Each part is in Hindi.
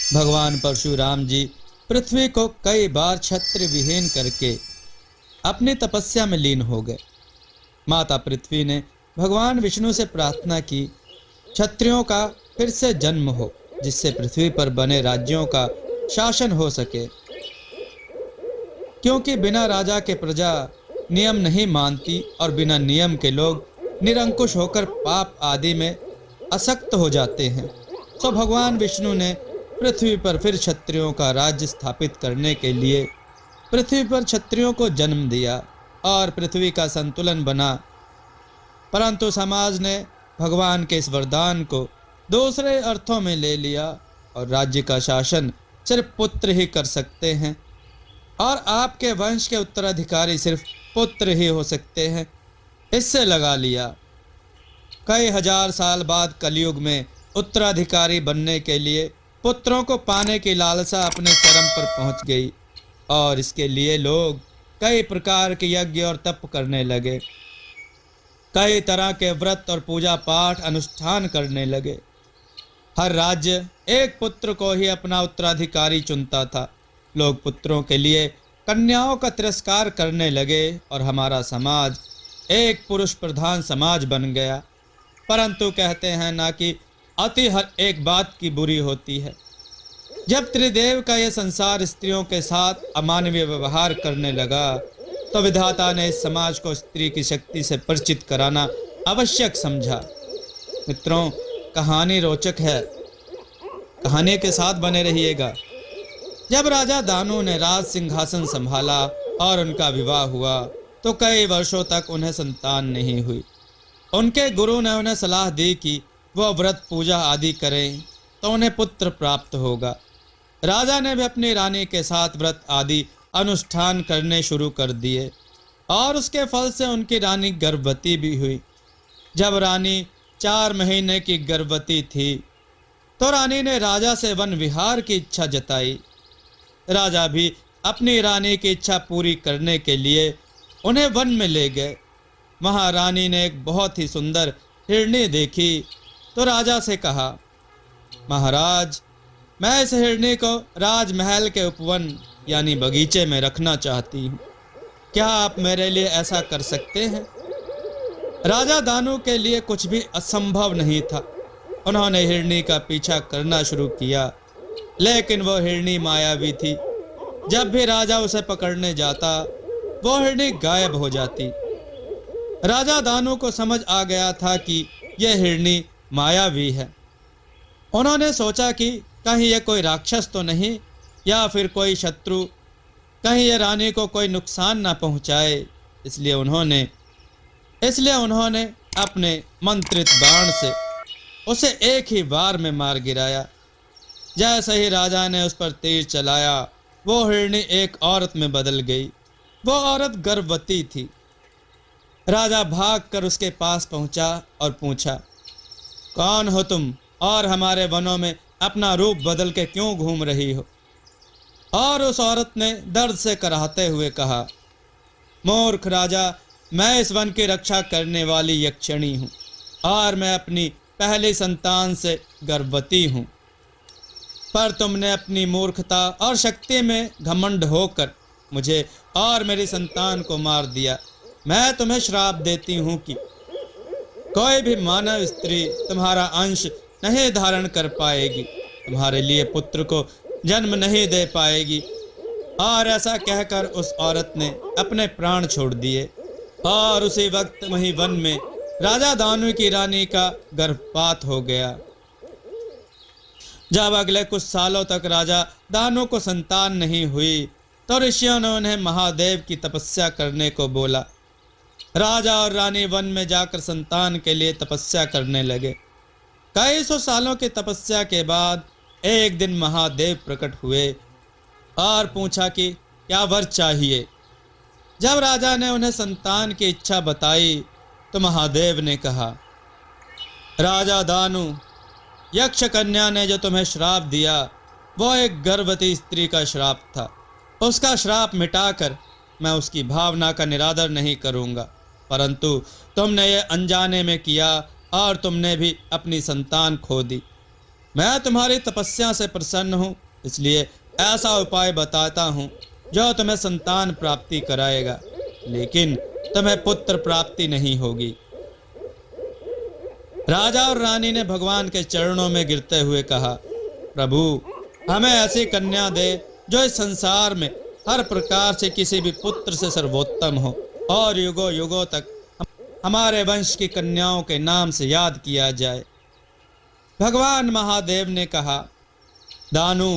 भगवान परशुराम जी पृथ्वी को कई बार छत्र विहीन करके अपनी तपस्या में लीन हो गए। माता पृथ्वी ने भगवान विष्णु से प्रार्थना की, क्षत्रियों का फिर से जन्म हो, जिससे पृथ्वी पर बने राज्यों का शासन हो सके। क्योंकि बिना राजा के प्रजा नियम नहीं मानती और बिना नियम के लोग निरंकुश होकर पाप आदि में असक्त हो जाते हैं। सो भगवान विष्णु ने पृथ्वी पर फिर क्षत्रियों का राज्य स्थापित करने के लिए पृथ्वी पर क्षत्रियों को जन्म दिया और पृथ्वी का संतुलन बना। परंतु समाज ने भगवान के इस वरदान को दूसरे अर्थों में ले लिया और राज्य का शासन सिर्फ पुत्र ही कर सकते हैं और आपके वंश के उत्तराधिकारी सिर्फ पुत्र ही हो सकते हैं, इससे लगा लिया। कई हजार साल बाद कलयुग में उत्तराधिकारी बनने के लिए पुत्रों को पाने की लालसा अपने चरम पर पहुंच गई और इसके लिए लोग कई प्रकार के यज्ञ और तप करने लगे, कई तरह के व्रत और पूजा पाठ अनुष्ठान करने लगे। हर राज्य एक पुत्र को ही अपना उत्तराधिकारी चुनता था। लोग पुत्रों के लिए कन्याओं का तिरस्कार करने लगे और हमारा समाज एक पुरुष प्रधान समाज बन गया। परंतु कहते हैं ना कि अति हर एक बात की बुरी होती है। जब त्रिदेव का यह संसार स्त्रियों के साथ अमानवीय व्यवहार करने लगा तो विधाता ने इस समाज को स्त्री की शक्ति से परिचित कराना आवश्यक समझा। मित्रों, कहानी रोचक है, कहानी के साथ बने रहिएगा। जब राजा दानु ने राज सिंहासन संभाला और उनका विवाह हुआ तो कई वर्षों तक उन्हें संतान नहीं हुई। उनके गुरु ने उन्हें सलाह दी कि वह व्रत पूजा आदि करें तो उन्हें पुत्र प्राप्त होगा। राजा ने भी अपनी रानी के साथ व्रत आदि अनुष्ठान करने शुरू कर दिए और उसके फल से उनकी रानी गर्भवती भी हुई। जब रानी 4 महीने की गर्भवती थी तो रानी ने राजा से वन विहार की इच्छा जताई। राजा भी अपनी रानी की इच्छा पूरी करने के लिए उन्हें वन में ले गए। महारानी ने एक बहुत ही सुंदर हिरनी देखी तो राजा से कहा, महाराज, मैं इस हिरनी को राजमहल के उपवन यानी बगीचे में रखना चाहती हूँ। क्या आप मेरे लिए ऐसा कर सकते हैं? राजा दानु के लिए कुछ भी असंभव नहीं था। उन्होंने हिरनी का पीछा करना शुरू किया, लेकिन वह हिरनी मायावी थी। जब भी राजा उसे पकड़ने जाता वो हिरनी गायब हो जाती। राजा दानु को समझ आ गया था कि यह हिरनी मायावी है। उन्होंने सोचा कि कहीं यह कोई राक्षस तो नहीं या फिर कोई शत्रु, कहीं यह रानी को कोई नुकसान ना पहुंचाए। इसलिए उन्होंने अपने मंत्रित बाण से उसे एक ही बार में मार गिराया। जैसे ही राजा ने उस पर तीर चलाया वो हिरनी एक औरत में बदल गई। वो औरत गर्भवती थी। राजा भागकर उसके पास पहुंचा और पूछा, कौन हो तुम और हमारे वनों में अपना रूप बदल के क्यों घूम रही हो? और उस औरत ने दर्द से कराहते हुए कहा, मूर्ख राजा, मैं इस वन की रक्षा करने वाली यक्षिणी हूँ और मैं अपनी पहली संतान से गर्भवती हूँ। पर तुमने अपनी मूर्खता और शक्ति में घमंड होकर मुझे और मेरी संतान को मार दिया। मैं तुम्हें श्राप देती हूँ कि कोई भी मानव स्त्री तुम्हारा अंश नहीं धारण कर पाएगी, तुम्हारे लिए पुत्र को जन्म नहीं दे पाएगी। और ऐसा कहकर उस औरत ने अपने प्राण छोड़ दिए और उसी वक्त वहीं वन में राजा दानु की रानी का गर्भपात हो गया। जब अगले कुछ सालों तक राजा दानु को संतान नहीं हुई तो ऋषियों ने उन्हें महादेव की तपस्या करने को बोला। राजा और रानी वन में जाकर संतान के लिए तपस्या करने लगे। कई सौ सालों की तपस्या के बाद एक दिन महादेव प्रकट हुए और पूछा कि क्या वर चाहिए। जब राजा ने उन्हें संतान की इच्छा बताई तो महादेव ने कहा, राजा दानु, यक्ष कन्या ने जो तुम्हें श्राप दिया वो एक गर्भवती स्त्री का श्राप था। उसका श्राप मिटाकर मैं उसकी भावना का निरादर नहीं करूंगा, परंतु तुमने ये अनजाने में किया और तुमने भी अपनी संतान खो दी। मैं तुम्हारी तपस्या से प्रसन्न हूँ, इसलिए ऐसा उपाय बताता हूँ जो तुम्हें संतान प्राप्ति कराएगा, लेकिन तुम्हें पुत्र प्राप्ति नहीं होगी। राजा और रानी ने भगवान के चरणों में गिरते हुए कहा, प्रभु, हमें ऐसी कन्या दे जो इस संसार में हर प्रकार से किसी भी पुत्र से सर्वोत्तम हो और युगों युगों तक हमारे वंश की कन्याओं के नाम से याद किया जाए। भगवान महादेव ने कहा, दानु,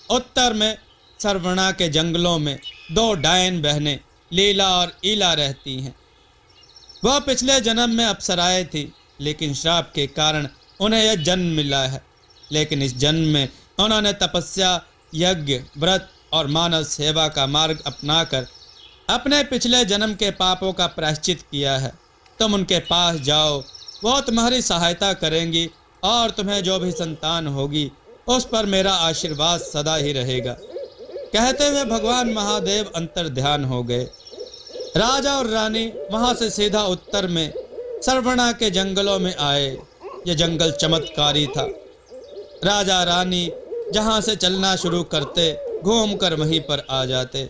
उत्तर में सरवणा के जंगलों में दो डायन बहनें लीला और ईला रहती हैं। वह पिछले जन्म में अप्सराएं थी, लेकिन श्राप के कारण उन्हें यह जन्म मिला है। लेकिन इस जन्म में उन्होंने तपस्या, यज्ञ, व्रत और मानव सेवा का मार्ग अपनाकर अपने पिछले जन्म के पापों का प्रायश्चित किया है। तुम उनके पास जाओ, वो तुम्हारी सहायता करेंगी और तुम्हें जो भी संतान होगी उस पर मेरा आशीर्वाद सदा ही रहेगा। कहते हुए भगवान महादेव अंतर ध्यान हो गए। राजा और रानी वहां से सीधा उत्तर में सरवणा के जंगलों में आए। यह जंगल चमत्कारी था। राजा रानी जहां से चलना शुरू करते, घूमकर वहीं पर आ जाते।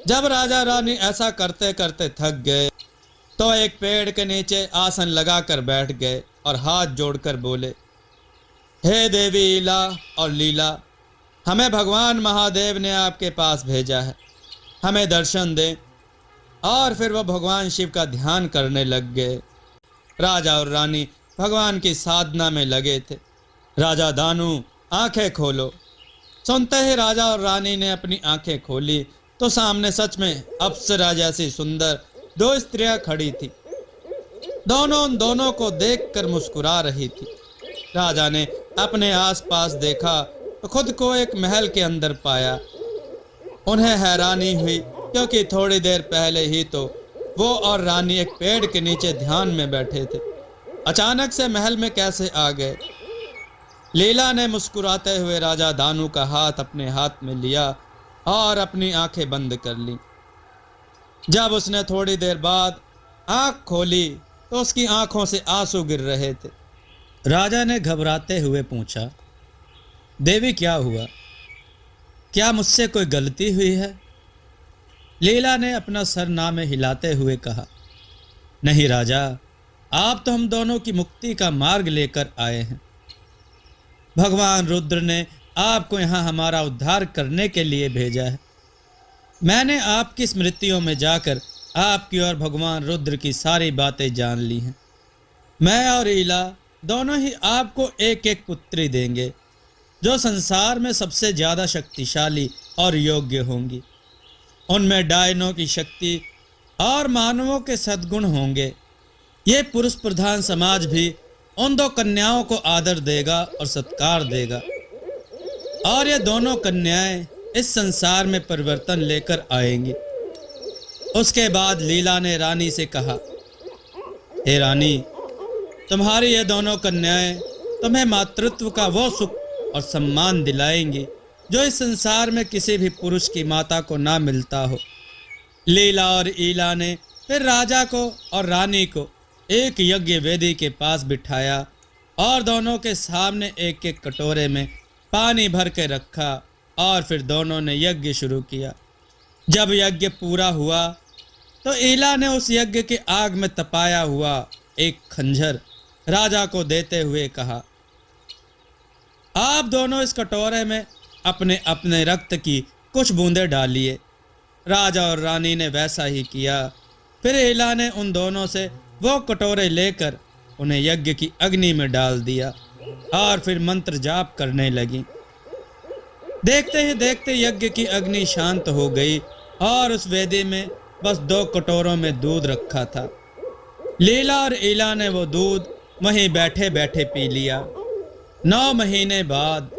जब राजा रानी ऐसा करते करते थक गए तो एक पेड़ के नीचे आसन लगाकर बैठ गए और हाथ जोड़कर बोले, हे देवी ईला और लीला, हमें भगवान महादेव ने आपके पास भेजा है, हमें दर्शन दें। और फिर वह भगवान शिव का ध्यान करने लग गए। राजा और रानी भगवान की साधना में लगे थे। राजा दानु, आंखें खोलो। सुनते ही राजा और रानी ने अपनी आंखें खोली तो सामने सच में अप्सरा जैसी सुंदर दो स्त्रियां खड़ी थी। दोनों उन दोनों को देखकर मुस्कुरा रही थी। राजा ने अपने आसपास देखा तो खुद को एक महल के अंदर पाया। उन्हें हैरानी हुई, क्योंकि थोड़ी देर पहले ही तो वो और रानी एक पेड़ के नीचे ध्यान में बैठे थे। अचानक से महल में कैसे आ गए? लीला ने मुस्कुराते हुए राजा दानु का हाथ अपने हाथ में लिया और अपनी आंखें बंद कर ली। जब उसने थोड़ी देर बाद आंख खोली तो उसकी आंखों से आंसू गिर रहे थे। राजा ने घबराते हुए पूछा, देवी क्या हुआ? क्या मुझसे कोई गलती हुई है? लीला ने अपना सर ना में हिलाते हुए कहा, नहीं राजा, आप तो हम दोनों की मुक्ति का मार्ग लेकर आए हैं। भगवान रुद्र ने आपको यहाँ हमारा उद्धार करने के लिए भेजा है। मैंने आपकी स्मृतियों में जाकर आपकी और भगवान रुद्र की सारी बातें जान ली हैं। मैं और ईला दोनों ही आपको एक एक पुत्री देंगे, जो संसार में सबसे ज़्यादा शक्तिशाली और योग्य होंगी। उनमें डायनों की शक्ति और मानवों के सद्गुण होंगे। ये पुरुष प्रधान समाज भी उन दो कन्याओं को आदर देगा और सत्कार देगा, और ये दोनों कन्याएं इस संसार में परिवर्तन लेकर आएंगी। उसके बाद लीला ने रानी से कहा, हे रानी, तुम्हारी ये दोनों कन्याएं तुम्हें मातृत्व का वो सुख और सम्मान दिलाएंगी जो इस संसार में किसी भी पुरुष की माता को ना मिलता हो। लीला और ईला ने फिर राजा को और रानी को एक यज्ञ वेदी के पास बिठाया और दोनों के सामने एक एक कटोरे में पानी भर के रखा, और फिर दोनों ने यज्ञ शुरू किया। जब यज्ञ पूरा हुआ तो ईला ने उस यज्ञ की आग में तपाया हुआ एक खंजर राजा को देते हुए कहा, आप दोनों इस कटोरे में अपने अपने रक्त की कुछ बूंदें डालिए। राजा और रानी ने वैसा ही किया। फिर ईला ने उन दोनों से वो कटोरे लेकर उन्हें यज्ञ की अग्नि में डाल दिया और फिर मंत्र जाप करने लगी। देखते ही देखते यज्ञ की अग्नि शांत हो गई और उस वेदी में बस 2 कटोरों में दूध रखा था। लीला और ईला ने वो दूध वहीं बैठे बैठे पी लिया। 9 महीने बाद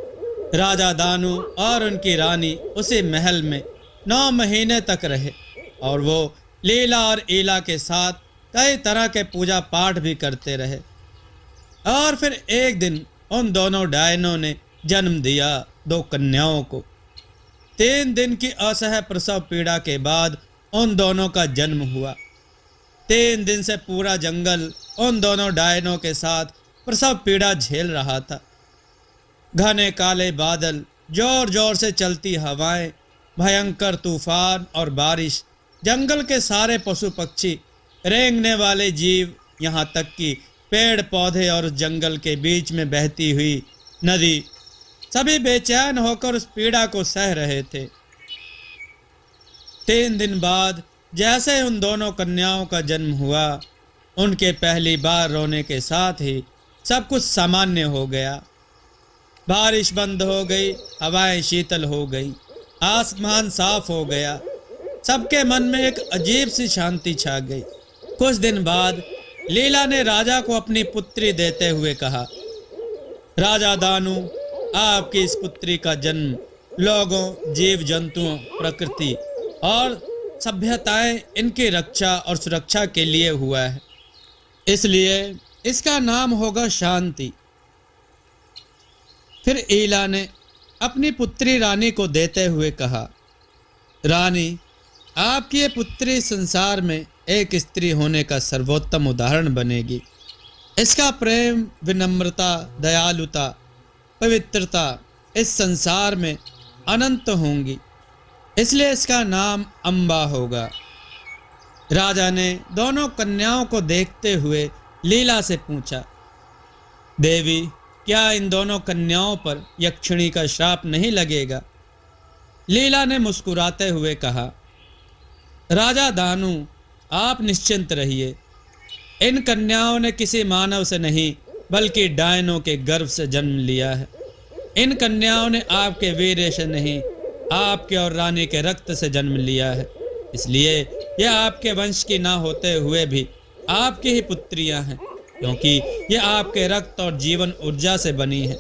राजा दानु और उनकी रानी उसी महल में 9 महीने तक रहे, और वो लीला और ईला के साथ कई तरह के पूजा पाठ भी करते रहे। और फिर एक दिन उन दोनों डायनों ने जन्म दिया 2 कन्याओं को। 3 दिन की असह्य प्रसव पीड़ा के बाद उन दोनों का जन्म हुआ। 3 दिन से पूरा जंगल उन दोनों डायनों के साथ प्रसव पीड़ा झेल रहा था। घने काले बादल, जोर जोर से चलती हवाएं, भयंकर तूफान और बारिश, जंगल के सारे पशु पक्षी, रेंगने वाले जीव, यहाँ तक कि पेड़ पौधे और जंगल के बीच में बहती हुई नदी, सभी बेचैन होकर उस पीड़ा को सह रहे थे। 3 दिन बाद जैसे उन दोनों कन्याओं का जन्म हुआ, उनके पहली बार रोने के साथ ही सब कुछ सामान्य हो गया। बारिश बंद हो गई, हवाएं शीतल हो गई, आसमान साफ हो गया, सबके मन में एक अजीब सी शांति छा गई। कुछ दिन बाद लीला ने राजा को अपनी पुत्री देते हुए कहा, राजा दानु, आपकी इस पुत्री का जन्म लोगों, जीव जंतुओं, प्रकृति और सभ्यताएं, इनकी रक्षा और सुरक्षा के लिए हुआ है, इसलिए इसका नाम होगा शांति। फिर ईला ने अपनी पुत्री रानी को देते हुए कहा, रानी, आपकी ये पुत्री संसार में एक स्त्री होने का सर्वोत्तम उदाहरण बनेगी। इसका प्रेम, विनम्रता, दयालुता, पवित्रता इस संसार में अनंत होंगी, इसलिए इसका नाम अम्बा होगा। राजा ने दोनों कन्याओं को देखते हुए लीला से पूछा, देवी, क्या इन दोनों कन्याओं पर यक्षिणी का श्राप नहीं लगेगा? लीला ने मुस्कुराते हुए कहा, राजा दानु, आप निश्चिंत रहिए। इन कन्याओं ने किसी मानव से नहीं बल्कि डायनों के गर्भ से जन्म लिया है। इन कन्याओं ने आपके वीर्य से नहीं, आपके और रानी के रक्त से जन्म लिया है, इसलिए यह आपके वंश की ना होते हुए भी आपकी ही पुत्रियां हैं, क्योंकि ये आपके रक्त और जीवन ऊर्जा से बनी है।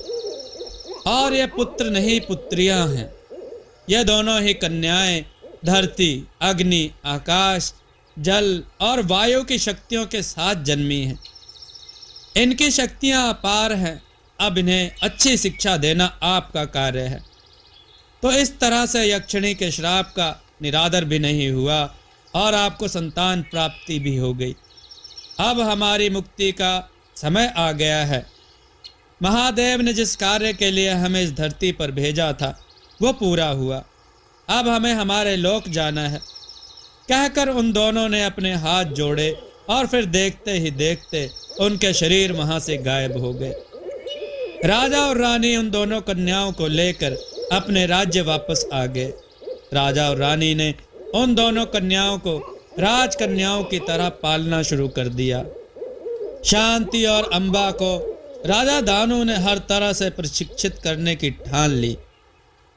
और ये पुत्र नहीं, पुत्रियां हैं। ये दोनों ही कन्याएं धरती, अग्नि, आकाश, जल और वायु की शक्तियों के साथ जन्मी हैं। इनकी शक्तियां अपार हैं। अब इन्हें अच्छी शिक्षा देना आपका कार्य है। तो इस तरह से यक्षिणी के श्राप का निरादर भी नहीं हुआ और आपको संतान प्राप्ति भी हो गई। अब हमारी मुक्ति का समय आ गया है। महादेव ने जिस कार्य के लिए हमें इस धरती पर भेजा था वो पूरा हुआ। अब हमें हमारे लोक जाना है। कहकर उन दोनों ने अपने हाथ जोड़े और फिर देखते ही देखते उनके शरीर वहां से गायब हो गए। राजा और रानी उन दोनों कन्याओं को लेकर अपने राज्य वापस आ गए। राजा और रानी ने उन दोनों कन्याओं को राजकन्याओं की तरह पालना शुरू कर दिया। शांति और अम्बा को राजा दानु ने हर तरह से प्रशिक्षित करने की ठान ली,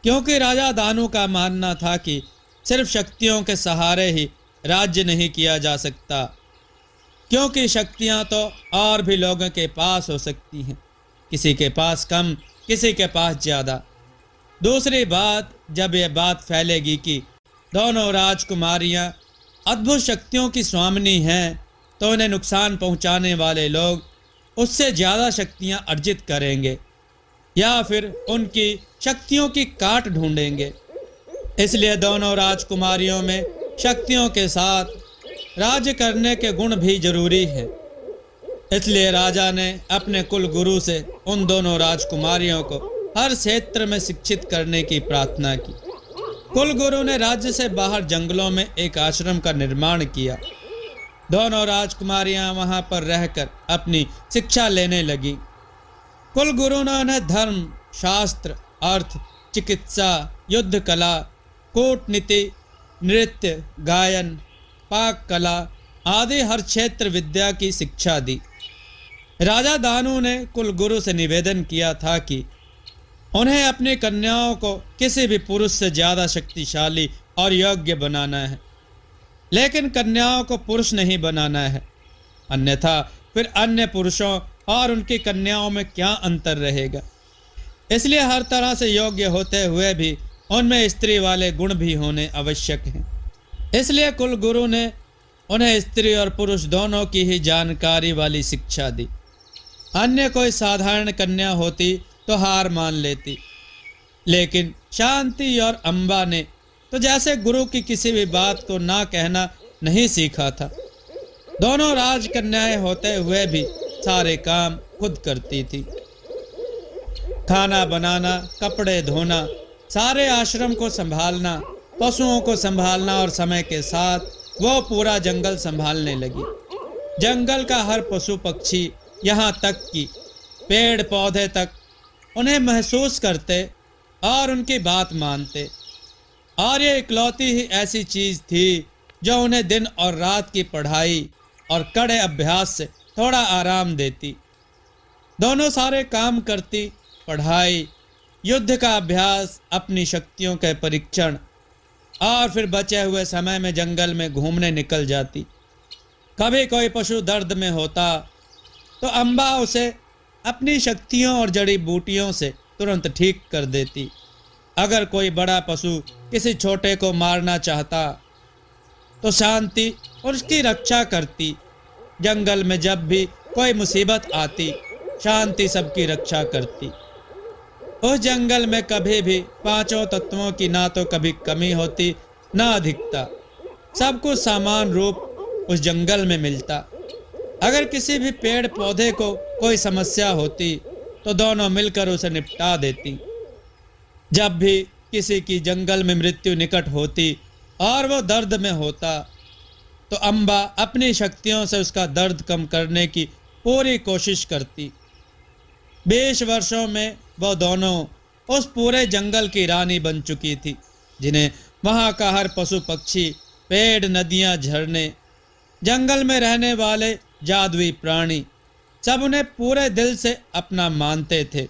क्योंकि राजा दानु का मानना था कि सिर्फ शक्तियों के सहारे ही राज्य नहीं किया जा सकता, क्योंकि शक्तियां तो और भी लोगों के पास हो सकती हैं, किसी के पास कम, किसी के पास ज़्यादा। दूसरी बात, जब यह बात फैलेगी कि दोनों राजकुमारियां अद्भुत शक्तियों की स्वामिनी हैं, तो उन्हें नुकसान पहुंचाने वाले लोग उससे ज़्यादा शक्तियां अर्जित करेंगे या फिर उनकी शक्तियों की काट ढूंढेंगे। इसलिए दोनों राजकुमारियों में शक्तियों के साथ राज्य करने के गुण भी जरूरी हैं। इसलिए राजा ने अपने कुल गुरु से उन दोनों राजकुमारियों को हर क्षेत्र में शिक्षित करने की प्रार्थना की। कुल गुरु ने राज्य से बाहर जंगलों में एक आश्रम का निर्माण किया। दोनों राजकुमारियां वहां पर रहकर अपनी शिक्षा लेने लगी। कुल गुरु ने उन्हें धर्म, शास्त्र, अर्थ, चिकित्सा, युद्ध कला, कूटनीति, नृत्य, गायन, पाक कला आदि हर क्षेत्र विद्या की शिक्षा दी। राजा दानु ने कुल गुरु से निवेदन किया था कि उन्हें अपनी कन्याओं को किसी भी पुरुष से ज़्यादा शक्तिशाली और योग्य बनाना है, लेकिन कन्याओं को पुरुष नहीं बनाना है, अन्यथा फिर अन्य पुरुषों और उनकी कन्याओं में क्या अंतर रहेगा। इसलिए हर तरह से योग्य होते हुए भी उनमें स्त्री वाले गुण भी होने आवश्यक हैं। इसलिए कुल गुरु ने उन्हें स्त्री और पुरुष दोनों की ही जानकारी वाली शिक्षा दी। अन्य कोई साधारण कन्या होती तो हार मान लेती, लेकिन शांति और अम्बा ने तो जैसे गुरु की किसी भी बात को ना कहना नहीं सीखा था। दोनों राजकन्याएं होते हुए भी सारे काम खुद करती थी। खाना बनाना, कपड़े धोना, सारे आश्रम को संभालना, पशुओं को संभालना और समय के साथ वो पूरा जंगल संभालने लगी। जंगल का हर पशु पक्षी, यहाँ तक कि पेड़ पौधे तक उन्हें महसूस करते और उनकी बात मानते। और ये इकलौती ही ऐसी चीज थी जो उन्हें दिन और रात की पढ़ाई और कड़े अभ्यास से थोड़ा आराम देती। दोनों सारे काम करती, पढ़ाई, युद्ध का अभ्यास, अपनी शक्तियों के परीक्षण, और फिर बचे हुए समय में जंगल में घूमने निकल जाती। कभी कोई पशु दर्द में होता तो अम्बा उसे अपनी शक्तियों और जड़ी बूटियों से तुरंत ठीक कर देती। अगर कोई बड़ा पशु किसी छोटे को मारना चाहता तो शांति उसकी रक्षा करती। जंगल में जब भी कोई मुसीबत आती, शांति सबकी रक्षा करती। उस जंगल में कभी भी पांचों तत्वों की ना तो कभी कमी होती ना अधिकता। सब कुछ समान रूप उस जंगल में मिलता। अगर किसी भी पेड़ पौधे को कोई समस्या होती तो दोनों मिलकर उसे निपटा देती। जब भी किसी की जंगल में मृत्यु निकट होती और वो दर्द में होता तो अम्बा अपनी शक्तियों से उसका दर्द कम करने की पूरी कोशिश करती। 20 वर्षों में वो दोनों उस पूरे जंगल की रानी बन चुकी थी, जिन्हें वहाँ का हर पशु पक्षी, पेड़, नदियाँ, झरने, जंगल में रहने वाले जादुई प्राणी सब उन्हें पूरे दिल से अपना मानते थे।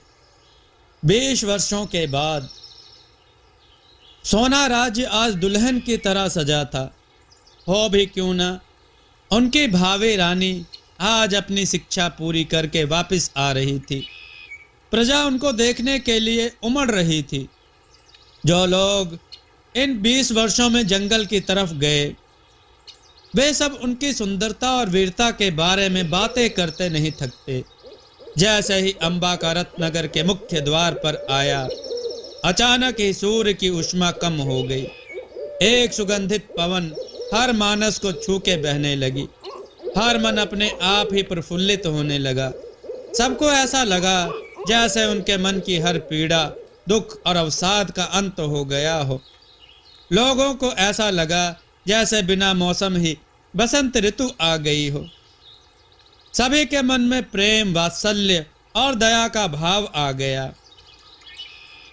20 वर्षों के बाद सोना राज्य आज दुल्हन की तरह सजा था। हो भी क्यों ना, उनकी भावी रानी आज अपनी शिक्षा पूरी करके वापस आ रही थी। प्रजा उनको देखने के लिए उमड़ रही थी। जो लोग इन 20 वर्षों में जंगल की तरफ गए, वे सब उनकी सुंदरता और वीरता के बारे में बातें करते नहीं थकते। जैसे ही अम्बा का रथ नगर के मुख्य द्वार पर आया, अचानक ही सूर्य की ऊष्मा कम हो गई। एक सुगंधित पवन हर मानस को छू के बहने लगी। हर मन अपने आप ही प्रफुल्लित होने लगा। सबको ऐसा लगा जैसे उनके मन की हर पीड़ा, दुख और अवसाद का अंत हो गया हो। लोगों को ऐसा लगा जैसे बिना मौसम ही बसंत ऋतु आ गई हो। सभी के मन में प्रेम, वात्सल्य और दया का भाव आ गया।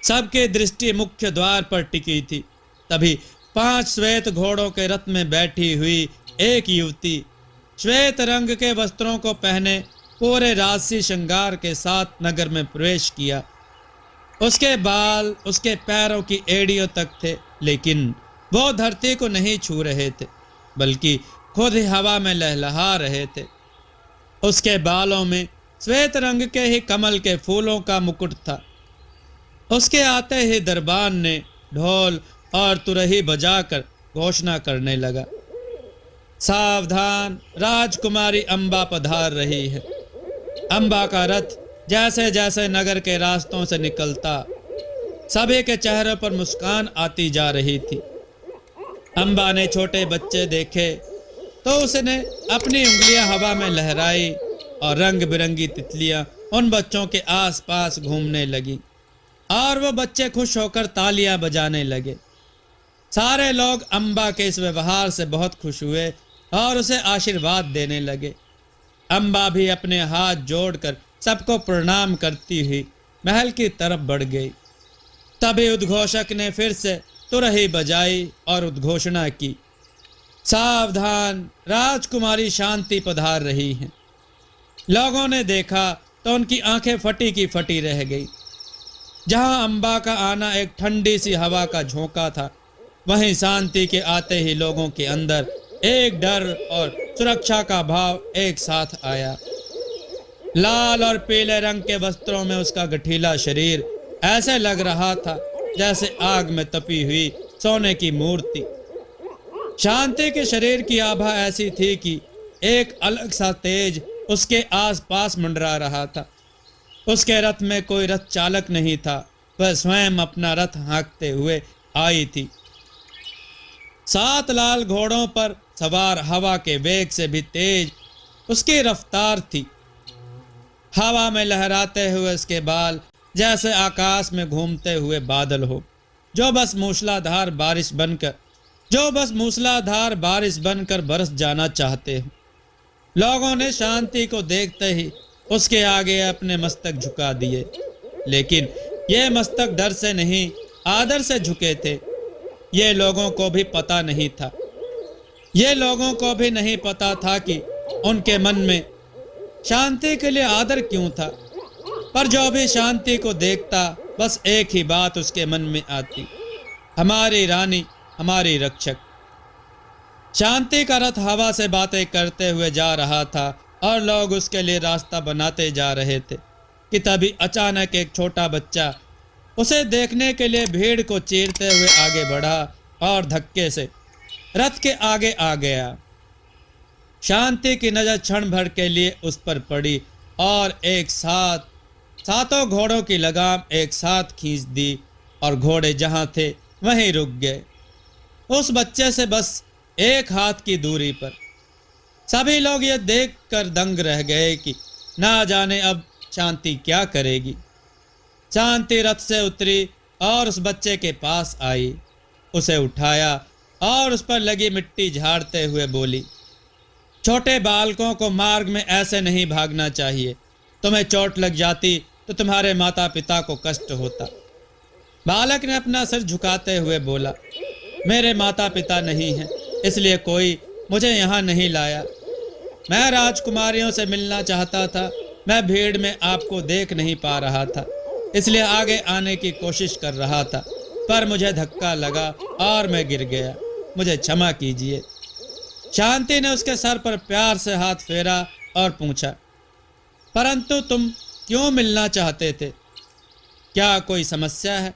सबकी दृष्टि मुख्य द्वार पर टिकी थी। तभी 5 श्वेत घोड़ों के रथ में बैठी हुई एक युवती, श्वेत रंग के वस्त्रों को पहने, पूरे राजसी श्रृंगार के साथ नगर में प्रवेश किया। उसके बाल उसके पैरों की एड़ियों तक थे, लेकिन वो धरती को नहीं छू रहे थे, बल्कि खुद ही हवा में लहलहा रहे थे। उसके बालों में श्वेत रंग के ही कमल के फूलों का मुकुट था। उसके आते ही दरबान ने ढोल और तुरही बजाकर घोषणा करने लगा, सावधान, राजकुमारी अम्बा पधार रही है। अम्बा का रथ जैसे जैसे नगर के रास्तों से निकलता, सभी के चेहरों पर मुस्कान आती जा रही थी। अम्बा ने छोटे बच्चे देखे तो उसने अपनी उंगलियां हवा में लहराई और रंग बिरंगी तितलियां उन बच्चों के आसपास घूमने लगी और वो बच्चे खुश होकर तालियां बजाने लगे। सारे लोग अम्बा के इस व्यवहार से बहुत खुश हुए और उसे आशीर्वाद देने लगे। अम्बा भी अपने हाथ जोड़कर सबको प्रणाम करती हुई महल की तरफ बढ़ गई। तभी उद्घोषक ने फिर से तुरही बजाई और उद्घोषणा की, सावधान, राजकुमारी शांति पधार रही हैं। लोगों ने देखा तो उनकी आंखें फटी की फटी रह गई। जहां अम्बा का आना एक ठंडी सी हवा का झोंका था, वहीं शांति के आते ही लोगों के अंदर एक डर और सुरक्षा का भाव एक साथ आया। लाल और पीले रंग के वस्त्रों में उसका गठीला शरीर ऐसे लग रहा था जैसे आग में तपी हुई सोने की मूर्ति। शांति के शरीर की आभा ऐसी थी कि एक अलग सा तेज उसके आसपास मंडरा रहा था। उसके रथ में कोई रथ चालक नहीं था, वह स्वयं अपना रथ हाँकते हुए आई थी। 7 लाल घोड़ों पर सवार हवा के वेग से भी तेज उसकी रफ्तार थी। हवा में लहराते हुए उसके बाल जैसे आकाश में घूमते हुए बादल हो, जो बस मूसलाधार बारिश बनकर बरस जाना चाहते हो। लोगों ने शांति को देखते ही उसके आगे अपने मस्तक झुका दिए, लेकिन ये मस्तक डर से नहीं, आदर से झुके थे। ये लोगों को भी नहीं पता था कि उनके मन में शांति के लिए आदर क्यों था। पर जो भी शांति को देखता, बस एक ही बात उसके मन में आती, हमारी रानी, हमारी रक्षक। शांति का रथ हवा से बातें करते हुए जा रहा था और लोग उसके लिए रास्ता बनाते जा रहे थे कि तभी अचानक एक छोटा बच्चा उसे देखने के लिए भीड़ को चीरते हुए आगे बढ़ा और धक्के से रथ के आगे आ गया। शांति की नजर क्षण भर के लिए उस पर पड़ी और एक साथ सातों घोड़ों की लगाम एक साथ खींच दी और घोड़े जहां थे वहीं रुक गए, उस बच्चे से बस एक हाथ की दूरी पर। सभी लोग ये देखकर दंग रह गए कि ना जाने अब शांति क्या करेगी। शांति रथ से उतरी और उस बच्चे के पास आई, उसे उठाया और उस पर लगी मिट्टी झाड़ते हुए बोली, छोटे बालकों को मार्ग में ऐसे नहीं भागना चाहिए। तुम्हें चोट लग जाती तो तुम्हारे माता पिता को कष्ट होता। बालक ने अपना सिर झुकाते हुए बोला, मेरे माता पिता नहीं हैं, इसलिए कोई मुझे यहाँ नहीं लाया। मैं राजकुमारियों से मिलना चाहता था। मैं भीड़ में आपको देख नहीं पा रहा था, इसलिए आगे आने की कोशिश कर रहा था, पर मुझे धक्का लगा और मैं गिर गया। मुझे क्षमा कीजिए। शांति ने उसके सर पर प्यार से हाथ फेरा और पूछा, परंतु तुम क्यों मिलना चाहते थे? क्या कोई समस्या है?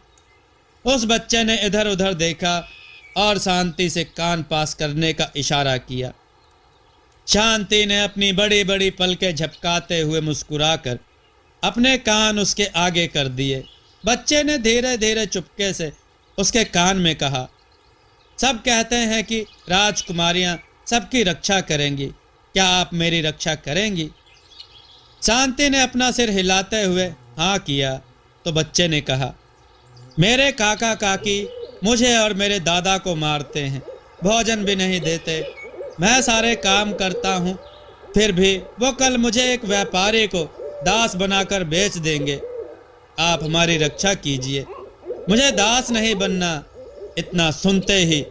उस बच्चे ने इधर उधर देखा और शांति से कान पास करने का इशारा किया। शांति ने अपनी बड़ी बड़ी पलकें झपकाते हुए मुस्कुराकर अपने कान उसके आगे कर दिए। बच्चे ने धीरे धीरे चुपके से उसके कान में कहा, सब कहते हैं कि राजकुमारियां सबकी रक्षा करेंगी, क्या आप मेरी रक्षा करेंगी? शांति ने अपना सिर हिलाते हुए हाँ किया तो बच्चे ने कहा, मेरे काका काकी मुझे और मेरे दादा को मारते हैं, भोजन भी नहीं देते। मैं सारे काम करता हूँ, फिर भी वो कल मुझे एक व्यापारी को दास बनाकर बेच देंगे। आप हमारी रक्षा कीजिए, मुझे दास नहीं बनना। इतना सुनते ही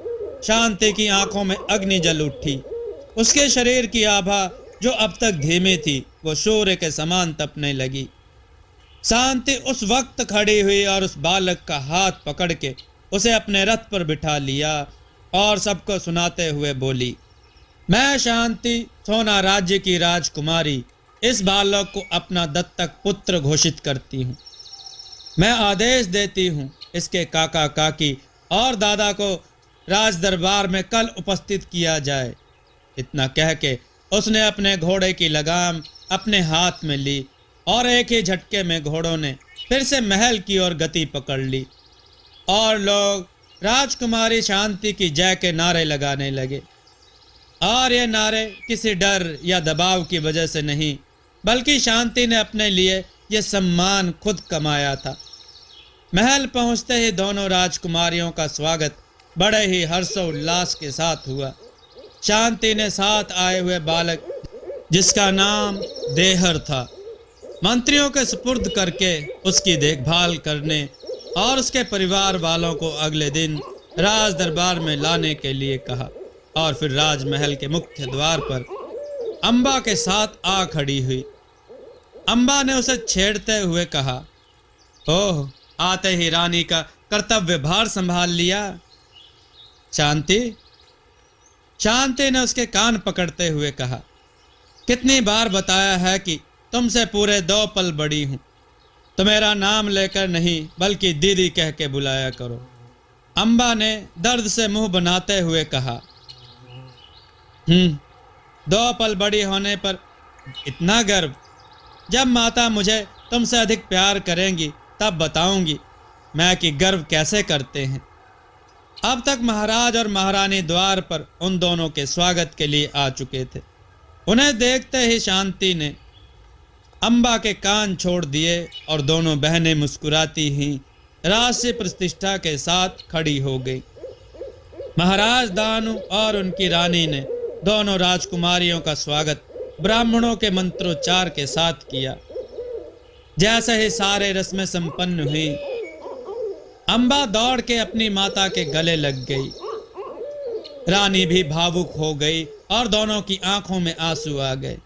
शांति की आंखों में अग्नि जल उठी। उसके शरीर की आभा जो अब तक धीमी थी, वो सूर्य के समान तपने लगी। शांति उस वक्त खड़ी हुई और उस बालक का हाथ पकड़ के उसे अपने रथ पर बिठा लिया और सबको सुनाते हुए बोली, मैं शांति, सोना राज्य की राजकुमारी, इस बालक को अपना दत्तक पुत्र घोषित करती हूँ। मैं आदेश देती हूँ इसके काका काकी और दादा को राज दरबार में कल उपस्थित किया जाए। इतना कह के उसने अपने घोड़े की लगाम अपने हाथ में ली और एक ही झटके में घोड़ों ने फिर से महल की ओर गति पकड़ ली और लोग राजकुमारी शांति की जय के नारे लगाने लगे। और ये नारे किसी डर या दबाव की वजह से नहीं, बल्कि शांति ने अपने लिए ये सम्मान खुद कमाया था। महल पहुंचते ही दोनों राजकुमारियों का स्वागत बड़े ही हर्षोल्लास के साथ हुआ। शांति ने साथ आए हुए बालक, जिसका नाम देहर था, मंत्रियों के सुपुर्द करके उसकी देखभाल करने और उसके परिवार वालों को अगले दिन राज दरबार में लाने के लिए कहा और फिर राजमहल के मुख्य द्वार पर अम्बा के साथ आ खड़ी हुई। अम्बा ने उसे छेड़ते हुए कहा, ओह, आते ही रानी का कर्तव्य भार संभाल लिया। शांति ने उसके कान पकड़ते हुए कहा, कितनी बार बताया है कि तुमसे पूरे 2 पल बड़ी हूं, तो मेरा नाम लेकर नहीं बल्कि दीदी कह के बुलाया करो। अम्बा ने दर्द से मुंह बनाते हुए कहा, 2 पल बड़ी होने पर इतना गर्व? जब माता मुझे तुमसे अधिक प्यार करेंगी तब बताऊंगी मैं कि गर्व कैसे करते हैं। अब तक महाराज और महारानी द्वार पर उन दोनों के स्वागत के लिए आ चुके थे। उन्हें देखते ही शांति ने अम्बा के कान छोड़ दिए और दोनों बहनें मुस्कुराती ही राज से प्रतिष्ठा के साथ खड़ी हो गई। महाराज दानु और उनकी रानी ने दोनों राजकुमारियों का स्वागत ब्राह्मणों के मंत्रोच्चार के साथ किया। जैसे ही सारे रस्में संपन्न हुई, अम्बा दौड़ के अपनी माता के गले लग गई। रानी भी भावुक हो गई और दोनों की आंखों में आंसू आ गए।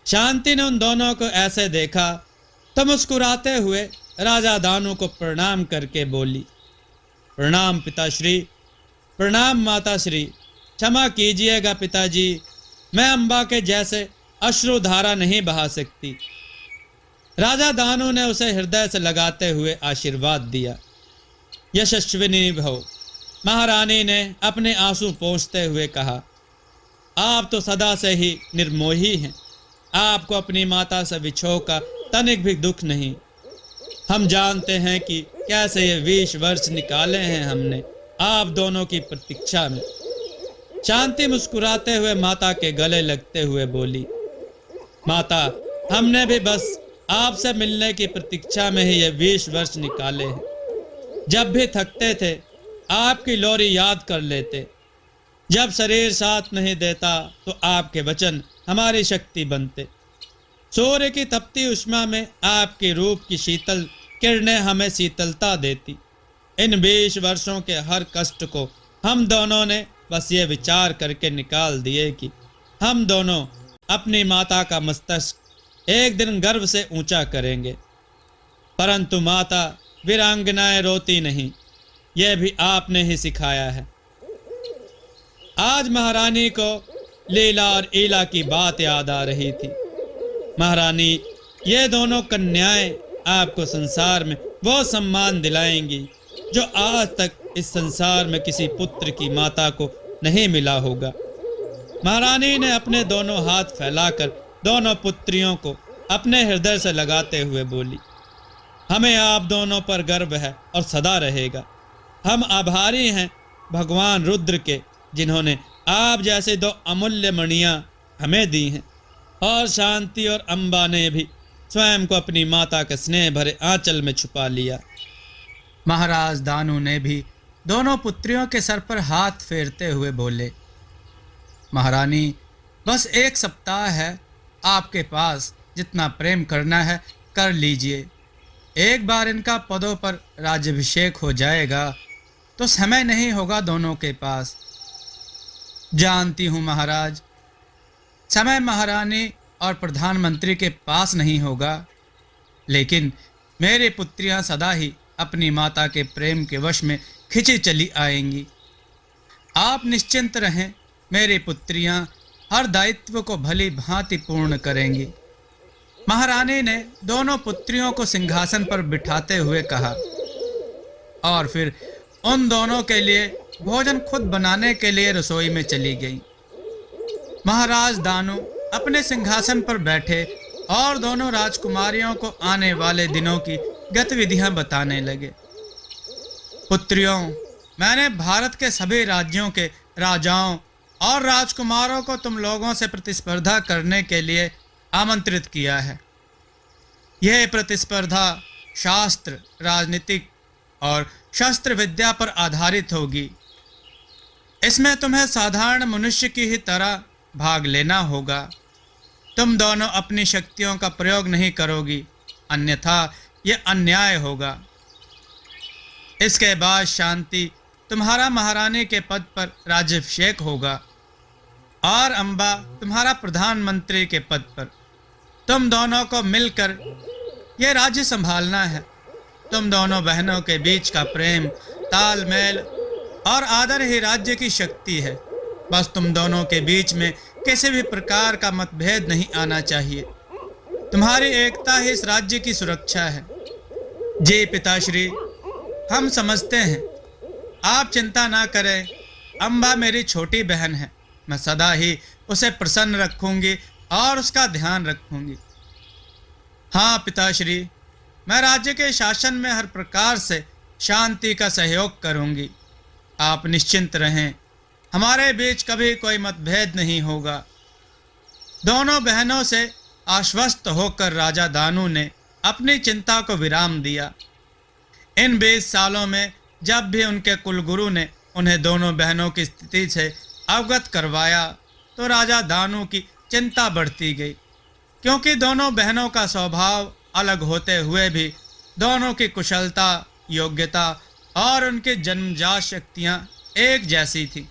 शांति ने उन दोनों को ऐसे देखा तो मुस्कुराते हुए राजा दानु को प्रणाम करके बोली, प्रणाम पिताश्री, प्रणाम माताश्री, क्षमा कीजिएगा पिताजी, मैं अम्बा के जैसे अश्रुधारा नहीं बहा सकती। राजा दानु ने उसे हृदय से लगाते हुए आशीर्वाद दिया। यशस्विनी भव। महारानी ने अपने आंसू पोंछते हुए कहा, आप तो सदा से ही निर्मोही हैं, आपको अपनी माता से विछोह का तनिक भी दुख नहीं। हम जानते हैं कि कैसे ये 20 वर्ष निकाले हैं हमने आप दोनों की प्रतीक्षा में। शांति मुस्कुराते हुए माता के गले लगते हुए बोली, माता, हमने भी बस आपसे मिलने की प्रतीक्षा में ही ये 20 वर्ष निकाले हैं। जब भी थकते थे आपकी लोरी याद कर लेते, जब शरीर साथ नहीं देता तो आपके वचन हमारी शक्ति बनते। सूर्य की तपती उष्मा में आपके रूप की शीतल किरणें हमें शीतलता देती। इन 20 वर्षों के हर कष्ट को हम दोनों ने बस ये विचार करके निकाल दिए कि हम दोनों अपनी माता का मस्तक एक दिन गर्व से ऊंचा करेंगे। परंतु माता, वीरांगनाएं रोती नहीं, यह भी आपने ही सिखाया है। आज महारानी को लीला और ईला की बात याद आ रही थी। महारानी, ये दोनों कन्याएं आपको संसार में वो सम्मान दिलाएंगी जो आज तक इस संसार में किसी पुत्र की माता को नहीं मिला होगा। महारानी ने अपने दोनों हाथ फैलाकर दोनों पुत्रियों को अपने हृदय से लगाते हुए बोली, हमें आप दोनों पर गर्व है और सदा रहेगा। हम आभारी हैं भगवान रुद्र के, जिन्होंने आप जैसे 2 अमूल्य मणियां हमें दी हैं। और शांति और अम्बा ने भी स्वयं को अपनी माता के स्नेह भरे आंचल में छुपा लिया। महाराज दानु ने भी दोनों पुत्रियों के सर पर हाथ फेरते हुए बोले, महारानी, बस 1 सप्ताह है आपके पास, जितना प्रेम करना है कर लीजिए। एक बार इनका पदों पर राज्याभिषेक हो जाएगा तो समय नहीं होगा दोनों के पास। जानती हूँ महाराज, समय महारानी और प्रधानमंत्री के पास नहीं होगा, लेकिन मेरी पुत्रियां सदा ही अपनी माता के प्रेम के वश में खिंची चली आएंगी। आप निश्चिंत रहें, मेरी पुत्रियां हर दायित्व को भली भांति पूर्ण करेंगी। महारानी ने दोनों पुत्रियों को सिंहासन पर बिठाते हुए कहा और फिर उन दोनों के लिए भोजन खुद बनाने के लिए रसोई में चली गई। महाराज दानु अपने सिंहासन पर बैठे और दोनों राजकुमारियों को आने वाले दिनों की गतिविधियां बताने लगे। पुत्रियों, मैंने भारत के सभी राज्यों के राजाओं और राजकुमारों को तुम लोगों से प्रतिस्पर्धा करने के लिए आमंत्रित किया है। यह प्रतिस्पर्धा शास्त्र, राजनीतिक और शस्त्र विद्या पर आधारित होगी। इसमें तुम्हें साधारण मनुष्य की ही तरह भाग लेना होगा। तुम दोनों अपनी शक्तियों का प्रयोग नहीं करोगी, अन्यथा यह अन्याय होगा। इसके बाद शांति तुम्हारा महारानी के पद पर राज्याभिषेक होगा और अम्बा तुम्हारा प्रधानमंत्री के पद पर। तुम दोनों को मिलकर यह राज्य संभालना है। तुम दोनों बहनों के बीच का प्रेम, तालमेल और आदर ही राज्य की शक्ति है। बस तुम दोनों के बीच में किसी भी प्रकार का मतभेद नहीं आना चाहिए। तुम्हारी एकता ही इस राज्य की सुरक्षा है। जी पिताश्री, हम समझते हैं, आप चिंता ना करें। अम्बा मेरी छोटी बहन है, मैं सदा ही उसे प्रसन्न रखूंगी और उसका ध्यान रखूंगी। हाँ पिताश्री, मैं राज्य के शासन में हर प्रकार से शांति का सहयोग करूंगी। आप निश्चिंत रहें, हमारे बीच कभी कोई मतभेद नहीं होगा। दोनों बहनों से आश्वस्त होकर राजा दानु ने अपनी चिंता को विराम दिया। इन 20 सालों में जब भी उनके कुलगुरु ने उन्हें दोनों बहनों की स्थिति से अवगत करवाया तो राजा दानु की चिंता बढ़ती गई, क्योंकि दोनों बहनों का स्वभाव अलग होते हुए भी दोनों की कुशलता, योग्यता और उनकी जन्मजात शक्तियां एक जैसी थी।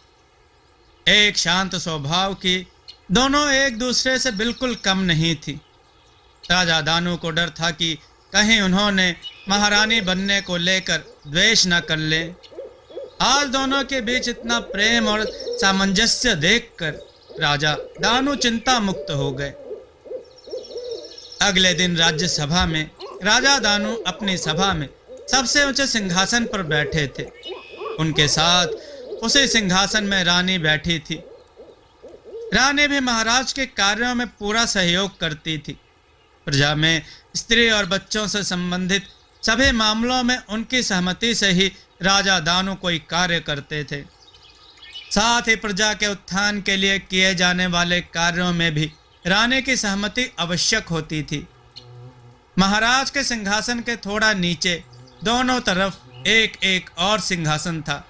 एक शांत स्वभाव की, दोनों एक दूसरे से बिल्कुल कम नहीं थी। राजा दानु को डर था कि कहीं उन्होंने महारानी बनने को लेकर द्वेष न कर ले। आज दोनों के बीच इतना प्रेम और सामंजस्य देखकर राजा दानु चिंता मुक्त हो गए। अगले दिन राज्यसभा में राजा दानु अपनी सभा में सबसे ऊंचे सिंहासन पर बैठे थे। उनके साथ उसी सिंहासन में रानी बैठी थी। रानी भी महाराज के कार्यों में पूरा सहयोग करती थी। प्रजा में स्त्री और बच्चों से संबंधित सभी मामलों में उनकी सहमति से ही राजा दानु कोई कार्य करते थे। साथ ही प्रजा के उत्थान के लिए किए जाने वाले कार्यों में भी रानी की सहमति आवश्यक होती थी। महाराज के सिंहासन के थोड़ा नीचे दोनों तरफ एक एक और सिंहासन था,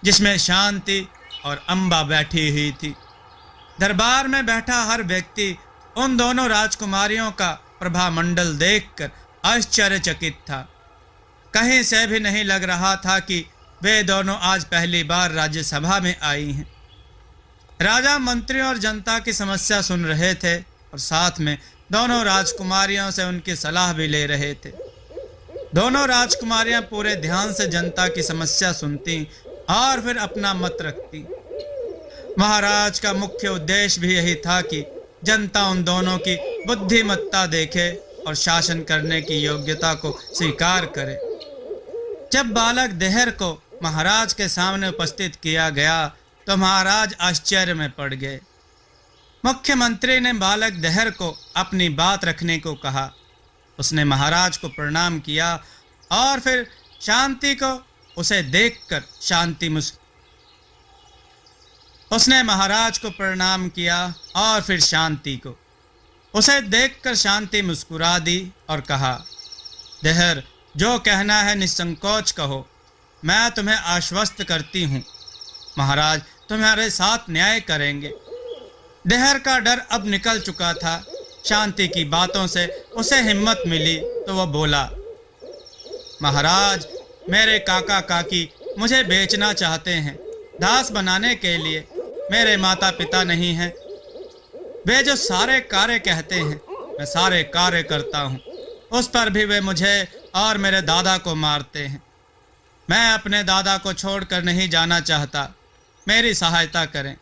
जिसमें शांति और अम्बा बैठी हुई थी। दरबार में बैठा हर व्यक्ति उन दोनों राजकुमारियों का प्रभामंडल देखकर आश्चर्यचकित था। कहीं से भी नहीं लग रहा था कि वे दोनों आज पहली बार राज्यसभा में आई हैं। राजा मंत्रियों और जनता की समस्या सुन रहे थे और साथ में दोनों राजकुमारियों से उनकी सलाह भी ले रहे थे। दोनों राजकुमारियां पूरे ध्यान से जनता की समस्या सुनती और फिर अपना मत रखती। महाराज का मुख्य उद्देश्य भी यही था कि जनता उन दोनों की बुद्धिमत्ता देखे और शासन करने की योग्यता को स्वीकार करे। जब बालक देहर को महाराज के सामने उपस्थित किया गया तो महाराज आश्चर्य में पड़ गए। मुख्यमंत्री ने बालक देहर को अपनी बात रखने को कहा। उसने महाराज को प्रणाम किया और फिर शांति को उसे देखकर उसने महाराज को प्रणाम किया और फिर शांति को उसे देखकर शांति मुस्कुरा दी और कहा, देहर, जो कहना है निसंकोच कहो, मैं तुम्हें आश्वस्त करती हूँ। महाराज तुम्हारे साथ न्याय करेंगे। देहर का डर अब निकल चुका था। शांति की बातों से उसे हिम्मत मिली तो वह बोला, महाराज, मेरे काका काकी मुझे बेचना चाहते हैं। दास बनाने के लिए मेरे माता पिता नहीं हैं। वे जो सारे कार्य कहते हैं मैं सारे कार्य करता हूँ, उस पर भी वे मुझे और मेरे दादा को मारते हैं। मैं अपने दादा को छोड़कर नहीं जाना चाहता, मेरी सहायता करें।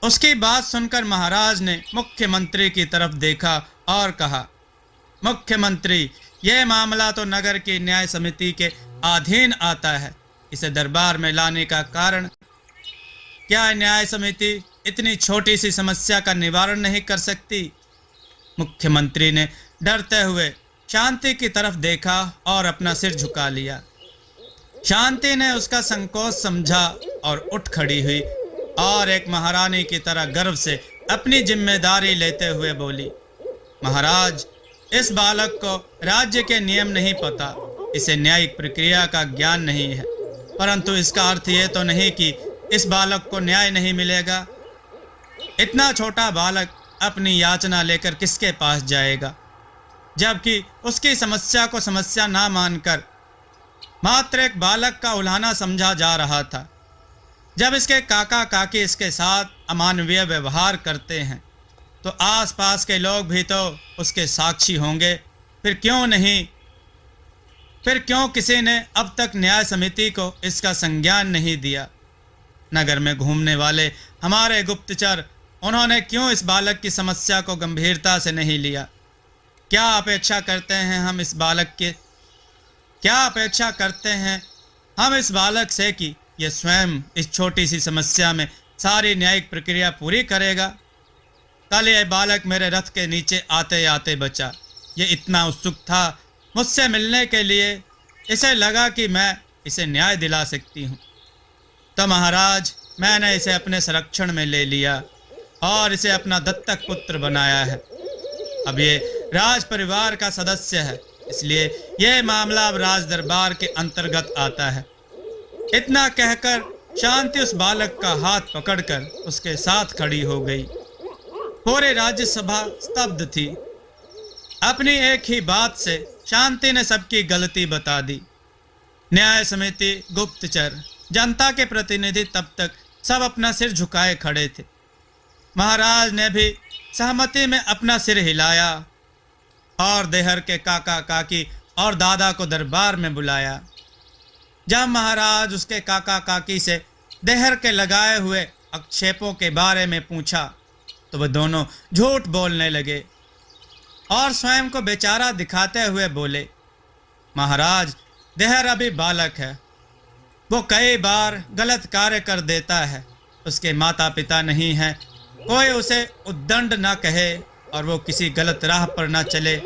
उसकी बात सुनकर महाराज ने मुख्यमंत्री की तरफ देखा और कहा, मुख्यमंत्री, यह मामला तो नगर की न्याय समिति के अधीन आता है। इसे दरबार में लाने का कारण क्या न्याय समिति इतनी छोटी सी समस्या का निवारण नहीं कर सकती? मुख्यमंत्री ने डरते हुए शांति की तरफ देखा और अपना सिर झुका लिया। शांति ने उसका संकोच समझा और उठ खड़ी हुई और एक महारानी की तरह गर्व से अपनी जिम्मेदारी लेते हुए बोली, महाराज, इस बालक को राज्य के नियम नहीं पता, इसे न्यायिक प्रक्रिया का ज्ञान नहीं है, परंतु इसका अर्थ ये तो नहीं कि इस बालक को न्याय नहीं मिलेगा। इतना छोटा बालक अपनी याचना लेकर किसके पास जाएगा, जबकि उसकी समस्या को समस्या ना मानकर मात्र एक बालक का उल्हाना समझा जा रहा था। जब इसके काका काकी इसके साथ अमानवीय व्यवहार करते हैं तो आसपास के लोग भी तो उसके साक्षी होंगे। फिर क्यों किसी ने अब तक न्याय समिति को इसका संज्ञान नहीं दिया? नगर में घूमने वाले हमारे गुप्तचर, उन्होंने क्यों इस बालक की समस्या को गंभीरता से नहीं लिया? क्या अपेक्षा करते हैं हम इस बालक से कि यह स्वयं इस छोटी सी समस्या में सारी न्यायिक प्रक्रिया पूरी करेगा? कल यह बालक मेरे रथ के नीचे आते आते बचा। ये इतना उत्सुक था मुझसे मिलने के लिए, इसे लगा कि मैं इसे न्याय दिला सकती हूँ। तो महाराज, मैंने इसे अपने संरक्षण में ले लिया और इसे अपना दत्तक पुत्र बनाया है। अब ये राज परिवार का सदस्य है, इसलिए यह मामला अब राज दरबार के अंतर्गत आता है। इतना कहकर शांति उस बालक का हाथ पकड़कर उसके साथ खड़ी हो गई। पूरी राज्यसभा स्तब्ध थी। अपनी एक ही बात से शांति ने सबकी गलती बता दी। न्याय समिति, गुप्तचर, जनता के प्रतिनिधि तब तक सब अपना सिर झुकाए खड़े थे। महाराज ने भी सहमति में अपना सिर हिलाया और देहर के काका काकी और दादा को दरबार में बुलाया। जब महाराज उसके काका काकी से देहर के लगाए हुए आक्षेपों के बारे में पूछा तो वह दोनों झूठ बोलने लगे और स्वयं को बेचारा दिखाते हुए बोले, महाराज, देहर अभी बालक है, वो कई बार गलत कार्य कर देता है, उसके माता पिता नहीं हैं, कोई उसे उद्दंड ना कहे और वो किसी गलत राह पर ना चले,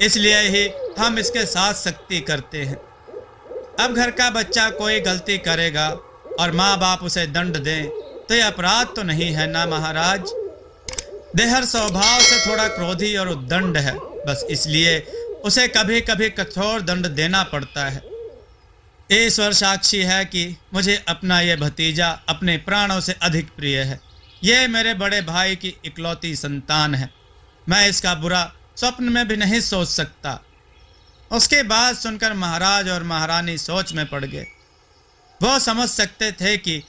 इसलिए ही हम इसके साथ सख्ती करते हैं। अब घर का बच्चा कोई गलती करेगा और माँ बाप उसे दंड दें तो यह अपराध तो नहीं है ना महाराज। देहर स्वभाव से थोड़ा क्रोधी और उद्दंड है, बस इसलिए उसे कभी कभी कठोर दंड देना पड़ता है। ईश्वर साक्षी है कि मुझे अपना यह भतीजा अपने प्राणों से अधिक प्रिय है। यह मेरे बड़े भाई की इकलौती संतान है, मैं इसका बुरा स्वप्न में भी नहीं सोच सकता। उसके बाद सुनकर महाराज और महारानी सोच में पड़ गए। वो समझ सकते थे कि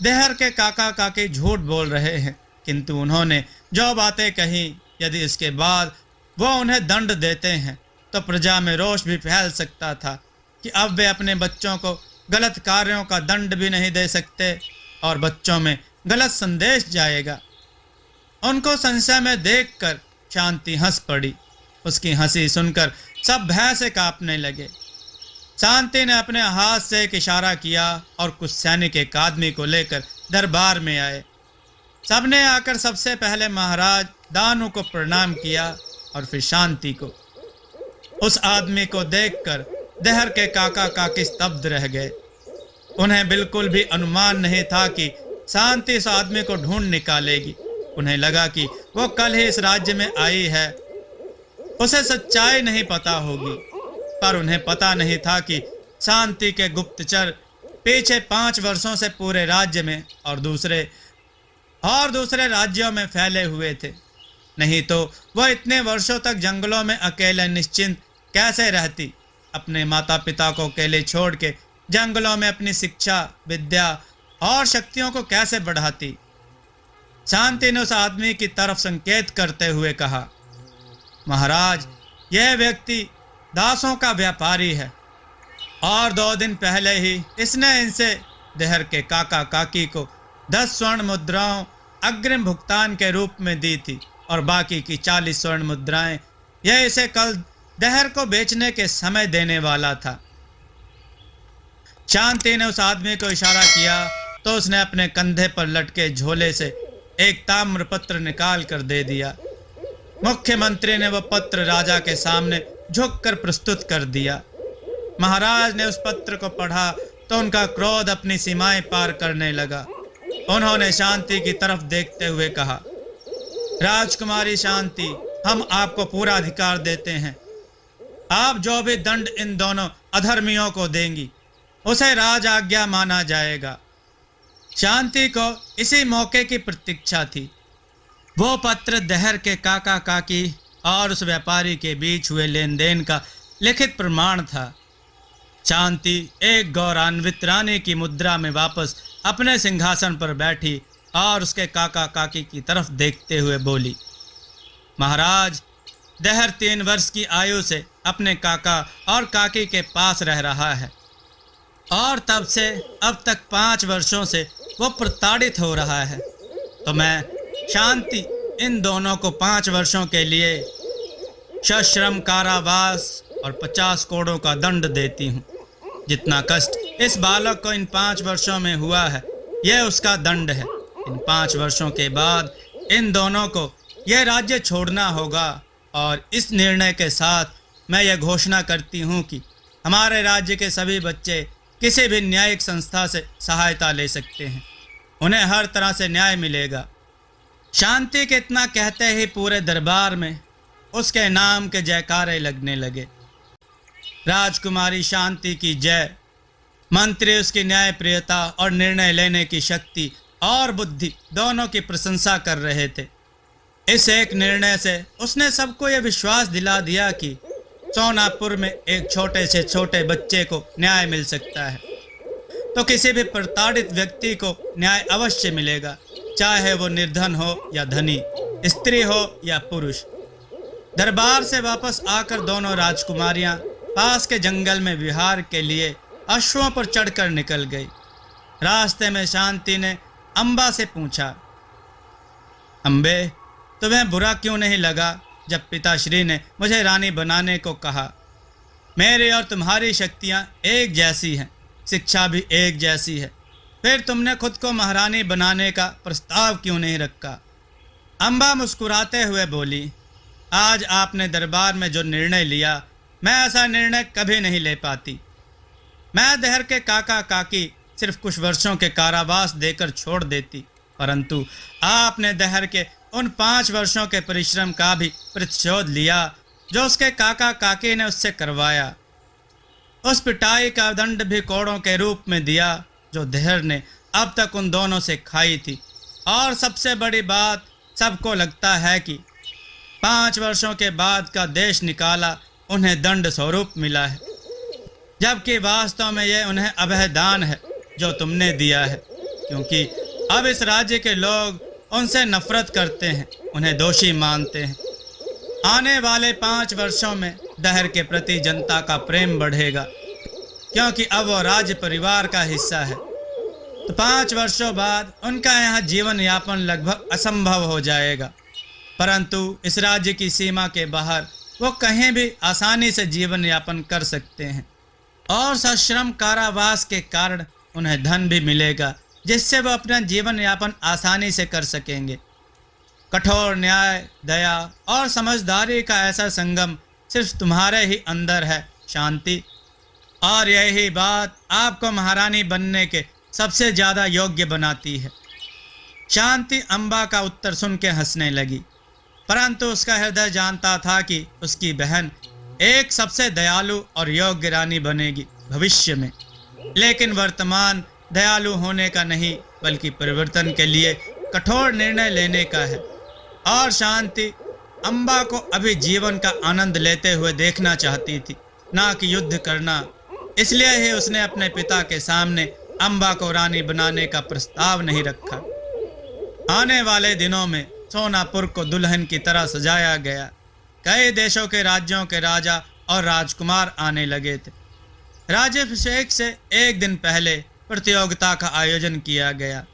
देहर के काका काकी झूठ बोल रहे हैं, किंतु उन्होंने जो बातें कही, यदि इसके बाद वो उन्हें दंड देते हैं तो प्रजा में रोष भी फैल सकता था कि अब वे अपने बच्चों को गलत कार्यों का दंड भी नहीं दे सकते और बच्चों में गलत संदेश जाएगा। उनको संशय में देखकर शांति हंस पड़ी। उसकी हंसी सुनकर सब भय से कांपने लगे। शांति ने अपने हाथ से एक इशारा किया और कुछ सैनिक एक आदमी को लेकर दरबार में आए। सबने आकर सबसे पहले महाराज दानू को प्रणाम किया और फिर शांति को। उस आदमी को देखकर देहर के काका काकी स्तब्ध रह गए। उन्हें बिल्कुल भी अनुमान नहीं था कि शांति इस आदमी को ढूंढ निकालेगी। उन्हें लगा कि वो कल ही इस राज्य में आई है, उसे सच्चाई नहीं पता होगी, पर उन्हें पता नहीं था कि शांति के गुप्तचर पीछे 5 वर्षों से पूरे राज्य में और दूसरे राज्यों में फैले हुए थे। नहीं तो वह इतने वर्षों तक जंगलों में अकेले निश्चिंत कैसे रहती, अपने माता पिता को अकेले छोड़ के जंगलों में अपनी शिक्षा, विद्या और शक्तियों को कैसे बढ़ाती। शांति ने उस आदमी की तरफ संकेत करते हुए कहा, महाराज, यह व्यक्ति दासों का व्यापारी है और 2 दिन पहले ही इसने इनसे देहर के काका काकी को 10 स्वर्ण मुद्राओं अग्रिम भुगतान के रूप में दी थी और बाकी की 40 स्वर्ण मुद्राएं यह इसे कल देहर को बेचने के समय देने वाला था। शांति ने उस आदमी को इशारा किया तो उसने अपने कंधे पर लटके झोले से एक ताम्र पत्र निकाल कर दे दिया। मुख्यमंत्री ने वह पत्र राजा के सामने झुककर प्रस्तुत कर दिया। महाराज ने उस पत्र को पढ़ा तो उनका क्रोध अपनी सीमाएं पार करने लगा। उन्होंने शांति की तरफ देखते हुए कहा, राजकुमारी शांति, हम आपको पूरा अधिकार देते हैं। आप जो भी दंड इन दोनों अधर्मियों को देंगी उसे राज आज्ञा माना जाएगा। शांति को इसी मौके की प्रतीक्षा थी। वो पत्र देहर के काका काकी और उस व्यापारी के बीच हुए लेन देन का लिखित प्रमाण था। शांति एक गौरवान्वित रानी की मुद्रा में वापस अपने सिंहासन पर बैठी और उसके काका काकी की तरफ देखते हुए बोली, महाराज, देहर 3 वर्ष की आयु से अपने काका और काकी के पास रह रहा है और तब से अब तक 5 वर्षों से वो प्रताड़ित हो रहा है। तो मैं शांति इन दोनों को 5 वर्षों के लिए सश्रम कारावास और 50 कोड़ों का दंड देती हूँ। जितना कष्ट इस बालक को इन 5 वर्षों में हुआ है, यह उसका दंड है। इन 5 वर्षों के बाद इन दोनों को यह राज्य छोड़ना होगा और इस निर्णय के साथ मैं यह घोषणा करती हूँ कि हमारे राज्य के सभी बच्चे किसी भी न्यायिक संस्था से सहायता ले सकते हैं। उन्हें हर तरह से न्याय मिलेगा। शांति के इतना कहते ही पूरे दरबार में उसके नाम के जयकारे लगने लगे। राजकुमारी शांति की जय। मंत्री उसकी न्यायप्रियता और निर्णय लेने की शक्ति और बुद्धि दोनों की प्रशंसा कर रहे थे। इस एक निर्णय से उसने सबको यह विश्वास दिला दिया कि सोनापुर में एक छोटे से छोटे बच्चे को न्याय मिल सकता है तो किसी भी प्रताड़ित व्यक्ति को न्याय अवश्य मिलेगा, चाहे वो निर्धन हो या धनी, स्त्री हो या पुरुष। दरबार से वापस आकर दोनों राजकुमारियां पास के जंगल में विहार के लिए अश्वों पर चढ़कर निकल गई। रास्ते में शांति ने अम्बा से पूछा, अम्बे, तुम्हें बुरा क्यों नहीं लगा जब पिताश्री ने मुझे रानी बनाने को कहा? मेरी और तुम्हारी शक्तियां एक जैसी हैं, शिक्षा भी एक जैसी है, फिर तुमने खुद को महारानी बनाने का प्रस्ताव क्यों नहीं रखा? अम्बा मुस्कुराते हुए बोली, आज आपने दरबार में जो निर्णय लिया, मैं ऐसा निर्णय कभी नहीं ले पाती। मैं दहर के काका काकी सिर्फ कुछ वर्षों के कारावास देकर छोड़ देती, परंतु आपने दहर के उन 5 वर्षों के परिश्रम का भी प्रतिशोध लिया जो उसके काका काकी ने उससे करवाया। उस पिटाई का दंड भी कोड़ों के रूप में दिया जो दहर ने अब तक उन दोनों से खाई थी। और सबसे बड़ी बात, सबको लगता है कि 5 वर्षों के बाद का देश निकाला उन्हें दंड स्वरूप मिला है, जबकि वास्तव में यह उन्हें अभय दान है जो तुमने दिया है, क्योंकि अब इस राज्य के लोग उनसे नफरत करते हैं, उन्हें दोषी मानते हैं। आने वाले 5 वर्षों में दहर के प्रति जनता का प्रेम बढ़ेगा, क्योंकि अब वो राज्य परिवार का हिस्सा है। तो 5 वर्षों बाद उनका यहाँ जीवन यापन लगभग असंभव हो जाएगा, परंतु इस राज्य की सीमा के बाहर वो कहीं भी आसानी से जीवन यापन कर सकते हैं। और सश्रम कारावास के कारण उन्हें धन भी मिलेगा, जिससे वो अपना जीवन यापन आसानी से कर सकेंगे। कठोर न्याय, दया और समझदारी का ऐसा संगम सिर्फ तुम्हारे ही अंदर है शांति, और यही बात आपको महारानी बनने के सबसे ज़्यादा योग्य बनाती है। शांति अम्बा का उत्तर सुन के हंसने लगी, परंतु उसका हृदय जानता था कि उसकी बहन एक सबसे दयालु और योग्य रानी बनेगी भविष्य में, लेकिन वर्तमान दयालु होने का नहीं बल्कि परिवर्तन के लिए कठोर निर्णय लेने का है। और शांति अम्बा को अभी जीवन का आनंद लेते हुए देखना चाहती थी, ना कि युद्ध करना। इसलिए ही उसने अपने पिता के सामने अम्बा को रानी बनाने का प्रस्ताव नहीं रखा। आने वाले दिनों में सोनापुर को दुल्हन की तरह सजाया गया। कई देशों के राज्यों के राजा और राजकुमार आने लगे थे। राज्याभिषेक से एक दिन पहले प्रतियोगिता का आयोजन किया गया।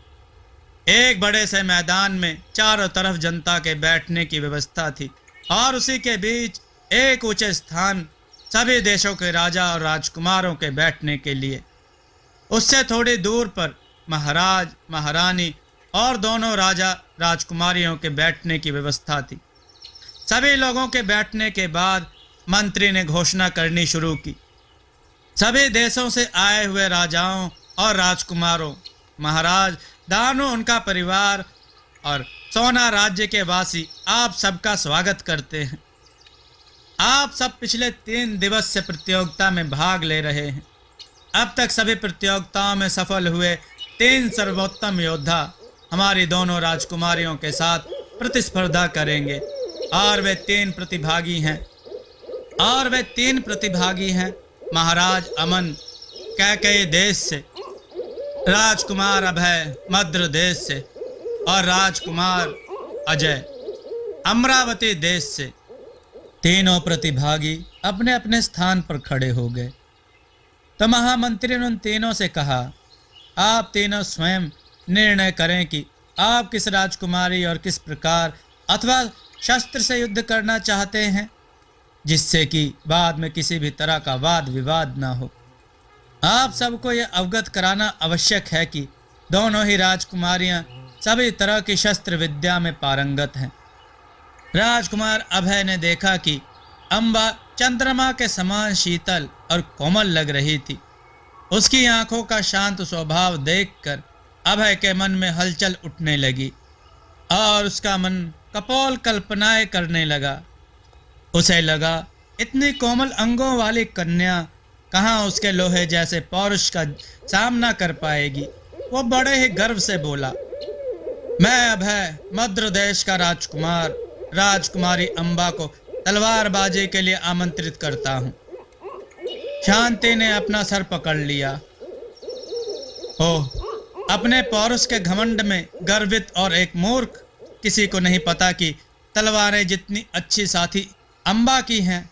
एक बड़े से मैदान में चारों तरफ जनता के बैठने की व्यवस्था थी और उसी के बीच एक ऊंचे स्थान सभी देशों के राजा और राजकुमारों के बैठने के लिए। उससे थोड़ी दूर पर महाराज, महारानी और दोनों राजा राजकुमारियों के बैठने की व्यवस्था थी। सभी लोगों के बैठने के बाद मंत्री ने घोषणा करनी शुरू की। सभी देशों से आए हुए राजाओं और राजकुमारों, महाराज, दानव, उनका परिवार और सोना राज्य के वासी आप सबका स्वागत करते हैं। आप सब पिछले 3 दिवस से प्रतियोगिता में भाग ले रहे हैं। अब तक सभी प्रतियोगिताओं में सफल हुए 3 सर्वोत्तम योद्धा हमारी दोनों राजकुमारियों के साथ प्रतिस्पर्धा करेंगे और वे 3 प्रतिभागी हैं महाराज अमन कैकेयी देश से, राजकुमार अभय मद्र देश से और राजकुमार अजय अमरावती देश से। तीनों प्रतिभागी अपने अपने स्थान पर खड़े हो गए। तो महामंत्री ने उन तीनों से कहा, आप तीनों स्वयं निर्णय करें कि आप किस राजकुमारी और किस प्रकार अथवा शस्त्र से युद्ध करना चाहते हैं, जिससे कि बाद में किसी भी तरह का वाद विवाद ना हो। आप सबको यह अवगत कराना आवश्यक है कि दोनों ही राजकुमारियां सभी तरह की शस्त्र विद्या में पारंगत हैं। राजकुमार अभय ने देखा कि अम्बा चंद्रमा के समान शीतल और कोमल लग रही थी। उसकी आंखों का शांत स्वभाव देखकर अभय के मन में हलचल उठने लगी और उसका मन कपोल कल्पनाएं करने लगा। उसे लगा इतनी कोमल अंगों वाली कन्या कहाँ उसके लोहे जैसे पौरुष का सामना कर पाएगी। वो बड़े ही गर्व से बोला, मैं अभय मद्र देश का राजकुमार राजकुमारी अम्बा को तलवारबाजी के लिए आमंत्रित करता हूँ। शांति ने अपना सर पकड़ लिया। ओह, अपने पौरुष के घमंड में गर्वित और एक मूर्ख। किसी को नहीं पता कि तलवारें जितनी अच्छी साथी अम्बा की हैं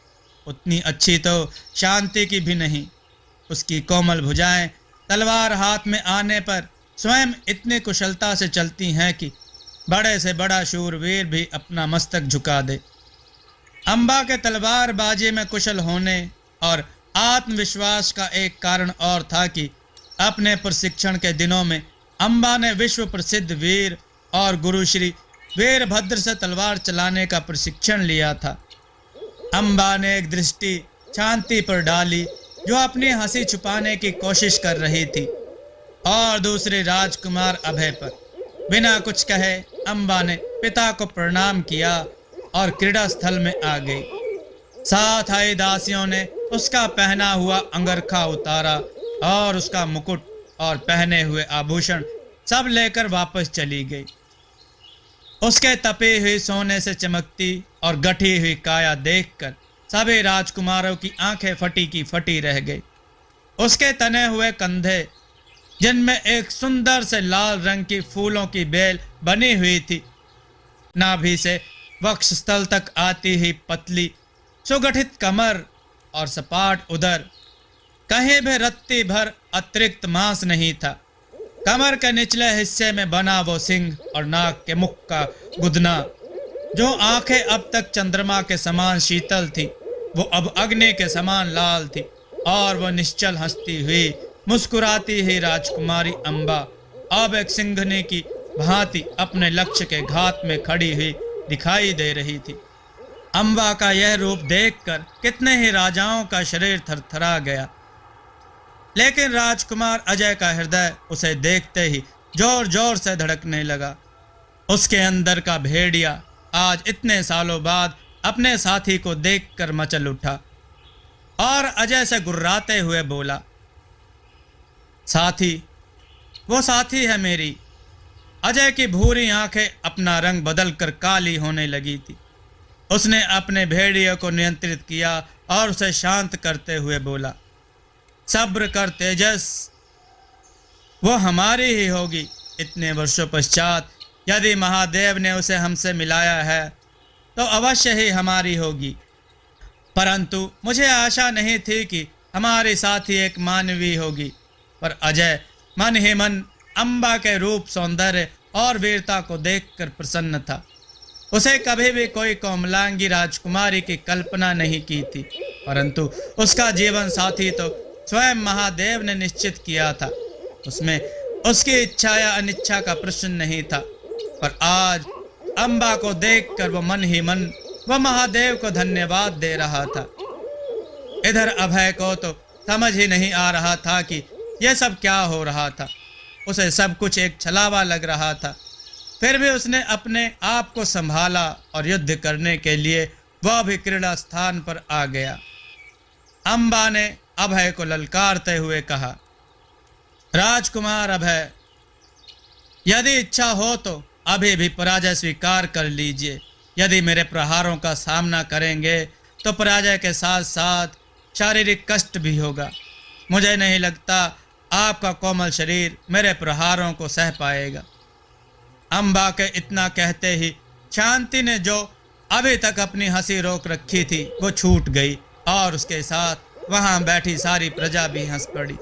उतनी अच्छी तो शांति की भी नहीं। उसकी कोमल भुजाएं तलवार हाथ में आने पर स्वयं इतनी कुशलता से चलती हैं कि बड़े से बड़ा शूरवीर भी अपना मस्तक झुका दे। अम्बा के तलवारबाजी में कुशल होने और आत्मविश्वास का एक कारण और था कि अपने प्रशिक्षण के दिनों में अम्बा ने विश्व प्रसिद्ध वीर और गुरु श्री वीरभद्र से तलवार चलाने का प्रशिक्षण लिया था। अम्बा ने एक दृष्टि शांति पर डाली जो अपनी हंसी छुपाने की कोशिश कर रही थी, और दूसरे राजकुमार अभय पर। बिना कुछ कहे अम्बा ने पिता को प्रणाम किया और क्रीड़ा स्थल में आ गई। साथ आई दासियों ने उसका पहना हुआ अंगरखा उतारा और उसका मुकुट और पहने हुए आभूषण सब लेकर वापस चली गई। उसके तपी हुई सोने से चमकती और गठी हुई काया देखकर सभी राजकुमारों की आंखें फटी की फटी रह गई। उसके तने हुए कंधे, जिनमें एक सुंदर से लाल रंग की फूलों की बेल बनी हुई थी, नाभि से वक्षस्थल तक आती हुई पतली सुगठित कमर और सपाट उदर, कहीं भी रत्ती भर अतिरिक्त मांस नहीं था। कमर के निचले हिस्से में बना वो सिंह और नाक के मुख का गुदना, जो आंखें अब तक चंद्रमा के समान शीतल थी, वो अब अग्नि के समान लाल थी। और वो निश्चल हंसती हुई मुस्कुराती हुई राजकुमारी अम्बा अब एक सिंघनी की भांति अपने लक्ष्य के घात में खड़ी हुई दिखाई दे रही थी। अम्बा का यह रूप देखकर कितने ही राजाओं का शरीर थरथरा गया, लेकिन राजकुमार अजय का हृदय उसे देखते ही जोर जोर से धड़कने लगा। उसके अंदर का भेड़िया आज इतने सालों बाद अपने साथी को देखकर मचल उठा और अजय से गुर्राते हुए बोला, साथी, वो साथी है मेरी। अजय की भूरी आंखें अपना रंग बदलकर काली होने लगी थी। उसने अपने भेड़िए को नियंत्रित किया और उसे शांत करते हुए बोला, सब्र कर तेजस, वो हमारी ही होगी। इतने वर्षों पश्चात यदि महादेव ने उसे हमसे मिलाया है तो अवश्य ही हमारी होगी। परंतु मुझे आशा नहीं थी कि हमारे साथ ही एक मानवी होगी। पर अजय मन ही मन अम्बा के रूप, सौंदर्य और वीरता को देखकर प्रसन्न था। उसे कभी भी कोई कोमलांगी राजकुमारी की कल्पना नहीं की थी, परंतु उसका जीवन साथी तो स्वयं महादेव ने निश्चित किया था। उसमें उसकी इच्छा या अनिच्छा का प्रश्न नहीं था। पर आज अम्बा को देखकर वो मन ही मन वह महादेव को धन्यवाद दे रहा था। इधर अभय को तो समझ ही नहीं आ रहा था कि यह सब क्या हो रहा था। उसे सब कुछ एक छलावा लग रहा था। फिर भी उसने अपने आप को संभाला और युद्ध करने के लिए वह भी क्रीड़ा स्थान पर आ गया। अम्बा ने अभय को ललकारते हुए कहा, राजकुमार अभय, यदि इच्छा हो तो अभी भी पराजय स्वीकार कर लीजिए। यदि मेरे प्रहारों का सामना करेंगे तो पराजय के साथ साथ शारीरिक कष्ट भी होगा। मुझे नहीं लगता आपका कोमल शरीर मेरे प्रहारों को सह पाएगा। अम्बा के इतना कहते ही शांति ने जो अभी तक अपनी हंसी रोक रखी थी वो छूट गई और उसके साथ वहां बैठी सारी प्रजा भी हंस पड़ी।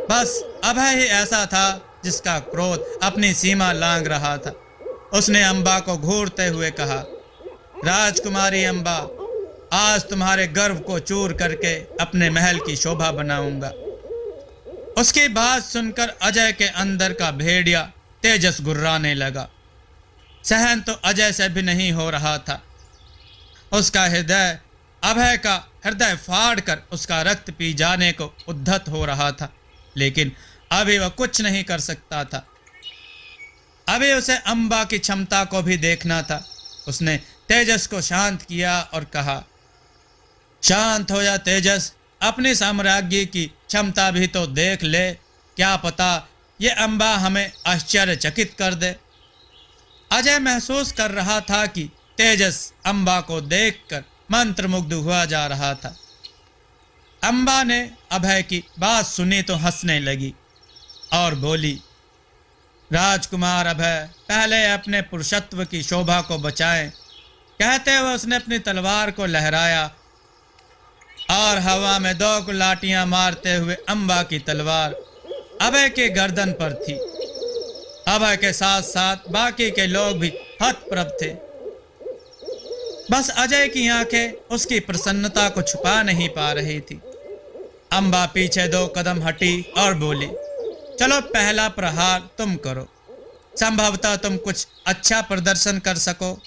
बस अभय ही ऐसा था जिसका क्रोध अपनी सीमा लांघ रहा था। उसने अम्बा को घूरते हुए कहा, राजकुमारी अम्बा, आज तुम्हारे गर्व को चूर करके अपने महल की शोभा बनाऊंगा। उसकी बात सुनकर अजय के अंदर का भेड़िया तेजस गुर्राने लगा। सहन तो अजय से भी नहीं हो रहा था। उसका हृदय अभय का हृदय फाड़कर उसका रक्त पी जाने को उद्धत हो रहा था, लेकिन अभी वह कुछ नहीं कर सकता था। अभी उसे अम्बा की क्षमता को भी देखना था। उसने तेजस को शांत किया और कहा, शांत हो जा तेजस, अपनी साम्राज्य की क्षमता भी तो देख ले, क्या पता ये अम्बा हमें आश्चर्यचकित कर दे। अजय महसूस कर रहा था कि तेजस अम्बा को देखकर मंत्रमुग्ध हुआ जा रहा था। अम्बा ने अभय की बात सुनी तो हंसने लगी और बोली, राजकुमार अभय, पहले अपने पुरुषत्व की शोभा को बचाएं। कहते हुए उसने अपनी तलवार को लहराया और हवा में 2 गुलाटियां मारते हुए अम्बा की तलवार अभय के गर्दन पर थी। अभय के साथ साथ बाकी के लोग भी हतप्रभ थे। बस अजय की आंखें उसकी प्रसन्नता को छुपा नहीं पा रही थी। अम्बा पीछे 2 कदम हटी और बोली, चलो पहला प्रहार तुम करो, संभवतः तुम कुछ अच्छा प्रदर्शन कर सको।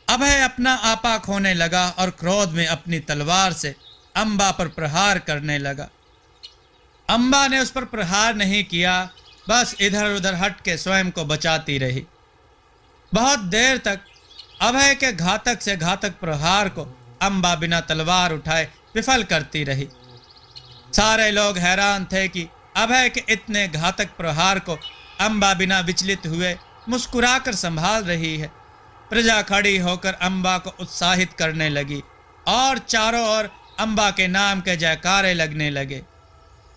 अभय अपना आपा खोने लगा और क्रोध में अपनी तलवार से अम्बा पर प्रहार करने लगा। अम्बा ने उस पर प्रहार नहीं किया, बस इधर उधर हट के स्वयं को बचाती रही। बहुत देर तक अभय के घातक से घातक प्रहार को अम्बा बिना तलवार उठाए विफल करती रही। सारे लोग हैरान थे कि अभय के इतने घातक प्रहार को अम्बा बिना विचलित हुए मुस्कुराकर संभाल रही है। प्रजा खड़ी होकर अम्बा को उत्साहित करने लगी और चारों ओर अम्बा के नाम के जयकारे लगने लगे।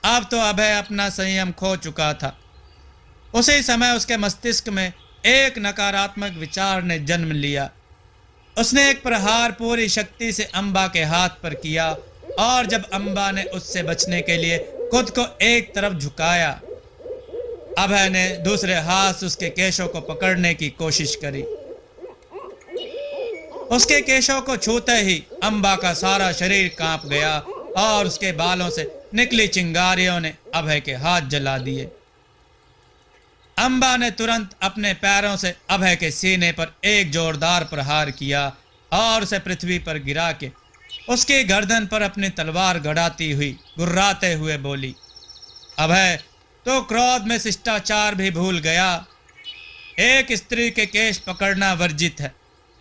अब तो अभय अपना संयम खो चुका था। उसी समय उसके मस्तिष्क में एक नकारात्मक विचार ने जन्म लिया। उसने एक प्रहार पूरी शक्ति से अम्बा के हाथ पर किया और जब अम्बा ने उससे बचने के लिए खुद को एक तरफ झुकाया, अभय ने दूसरे हाथ से उसके केशों को पकड़ने की कोशिश करी। उसके केशों को छूते ही अम्बा का सारा शरीर कांप गया और उसके बालों से निकली चिंगारियों ने अभय के हाथ जला दिए। अम्बा ने तुरंत अपने पैरों से अभय के सीने पर एक जोरदार प्रहार किया और उसे पृथ्वी पर गिरा के उसकी गर्दन पर अपनी तलवार गड़ाती हुई गुर्राते हुए बोली, अभय, तो क्रोध में शिष्टाचार भी भूल गया। एक स्त्री के केश पकड़ना वर्जित है,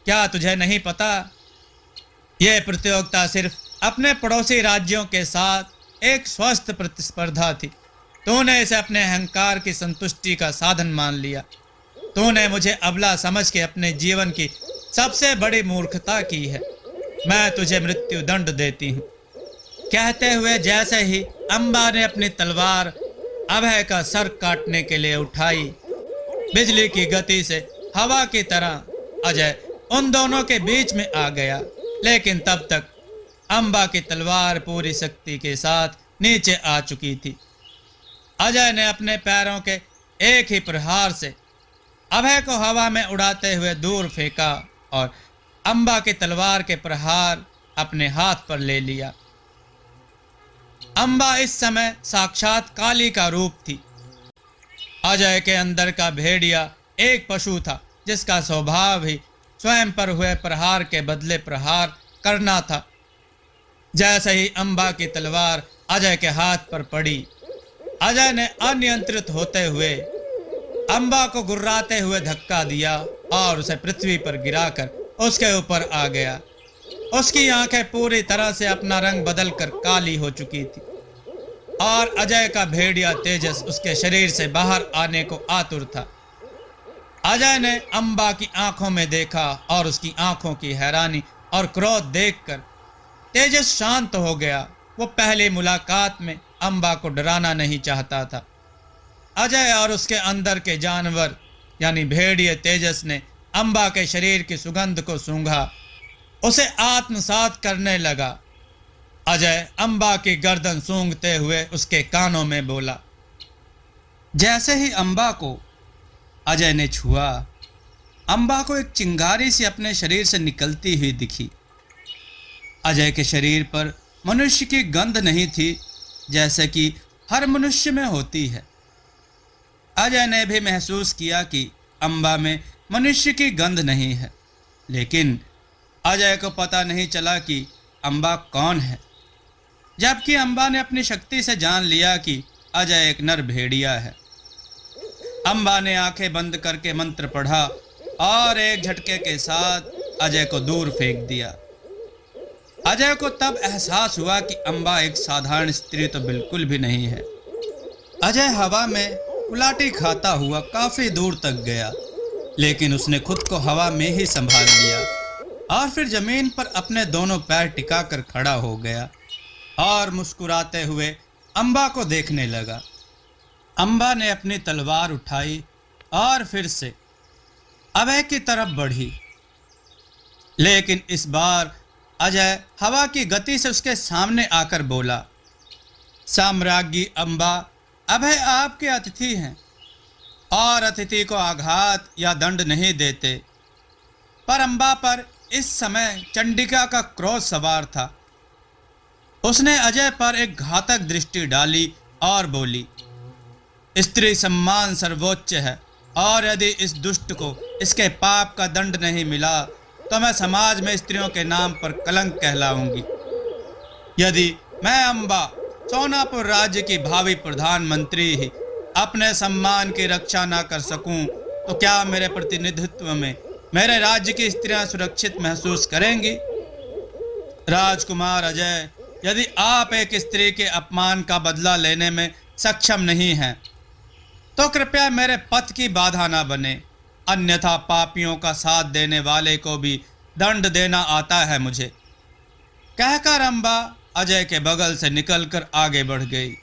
क्या तुझे नहीं पता? यह प्रतियोगिता सिर्फ अपने पड़ोसी राज्यों के साथ एक स्वस्थ प्रतिस्पर्धा थी। तूने इसे अपने अहंकार की संतुष्टि का साधन मान लिया। तूने मुझे अबला समझ के अपने जीवन की सबसे बड़ी मूर्खता की है। मैं तुझे मृत्यु दंड देती हूँ। कहते हुए जैसे ही अम्बा ने अपनी तलवार अभय का सर काटने के लिए उठाई, बिजली की गति से हवा की तरह अजय उन दोनों के बीच में आ गया। लेकिन तब तक अम्बा की तलवार पूरी शक्ति के साथ नीचे आ चुकी थी। अजय ने अपने पैरों के एक ही प्रहार से अभय को हवा में उड़ाते हुए दूर फेंका और अम्बा की तलवार के प्रहार अपने हाथ पर ले लिया। अम्बा इस समय साक्षात काली का रूप थी। अजय के अंदर का भेड़िया एक पशु था जिसका स्वभाव ही स्वयं पर हुए प्रहार के बदले प्रहार करना था। जैसे ही अम्बा की तलवार अजय के हाथ पर पड़ी, अजय ने अनियंत्रित होते हुए अम्बा को गुर्राते हुए धक्का दिया और उसे पृथ्वी पर गिराकर उसके ऊपर आ गया। उसकी आंखें पूरी तरह से अपना रंग बदलकर काली हो चुकी थी और अजय का भेड़िया तेजस उसके शरीर से बाहर आने को आतुर था। अजय ने अम्बा की आंखों में देखा और उसकी आंखों की हैरानी और क्रोध देखकर तेजस शांत हो गया। वो पहली मुलाकात में अम्बा को डराना नहीं चाहता था। अजय और उसके अंदर के जानवर यानी भेड़िए तेजस ने अम्बा के शरीर की सुगंध को सूंघा, उसे आत्मसात करने लगा। अजय अम्बा की गर्दन सूंघते हुए उसके कानों में बोला। जैसे ही अम्बा को अजय ने छुआ, अम्बा को एक चिंगारी सी अपने शरीर से निकलती हुई दिखी। अजय के शरीर पर मनुष्य की गंध नहीं थी, जैसे कि हर मनुष्य में होती है। अजय ने भी महसूस किया कि अम्बा में मनुष्य की गंध नहीं है, लेकिन अजय को पता नहीं चला कि अम्बा कौन है। जबकि अम्बा ने अपनी शक्ति से जान लिया कि अजय एक नर भेड़िया है। अम्बा ने आंखें बंद करके मंत्र पढ़ा और एक झटके के साथ अजय को दूर फेंक दिया। अजय को तब एहसास हुआ कि अम्बा एक साधारण स्त्री तो बिल्कुल भी नहीं है। अजय हवा में उलाटी खाता हुआ काफी दूर तक गया, लेकिन उसने खुद को हवा में ही संभाल लिया और फिर जमीन पर अपने दोनों पैर टिकाकर खड़ा हो गया और मुस्कुराते हुए अम्बा को देखने लगा। अम्बा ने अपनी तलवार उठाई और फिर से अभय की तरफ बढ़ी, लेकिन इस बार अजय हवा की गति से उसके सामने आकर बोला, साम्राज्ञी अम्बा, अभय आपके अतिथि हैं और अतिथि को आघात या दंड नहीं देते। पर अम्बा पर इस समय चंडिका का क्रोध सवार था। उसने अजय पर एक घातक दृष्टि डाली और बोली, स्त्री सम्मान सर्वोच्च है और यदि इस दुष्ट को इसके पाप का दंड नहीं मिला तो मैं समाज में स्त्रियों के नाम पर कलंक कहलाऊंगी। यदि मैं अम्बा सोनापुर राज्य की भावी प्रधानमंत्री ही अपने सम्मान की रक्षा ना कर सकूं तो क्या मेरे प्रतिनिधित्व में मेरे राज्य की स्त्रियां सुरक्षित महसूस करेंगी? राजकुमार अजय, यदि आप एक स्त्री के अपमान का बदला लेने में सक्षम नहीं हैं तो कृपया मेरे पथ की बाधा ना बने, अन्यथा पापियों का साथ देने वाले को भी दंड देना आता है मुझे। कहकर अम्बा अजय के बगल से निकलकर आगे बढ़ गई।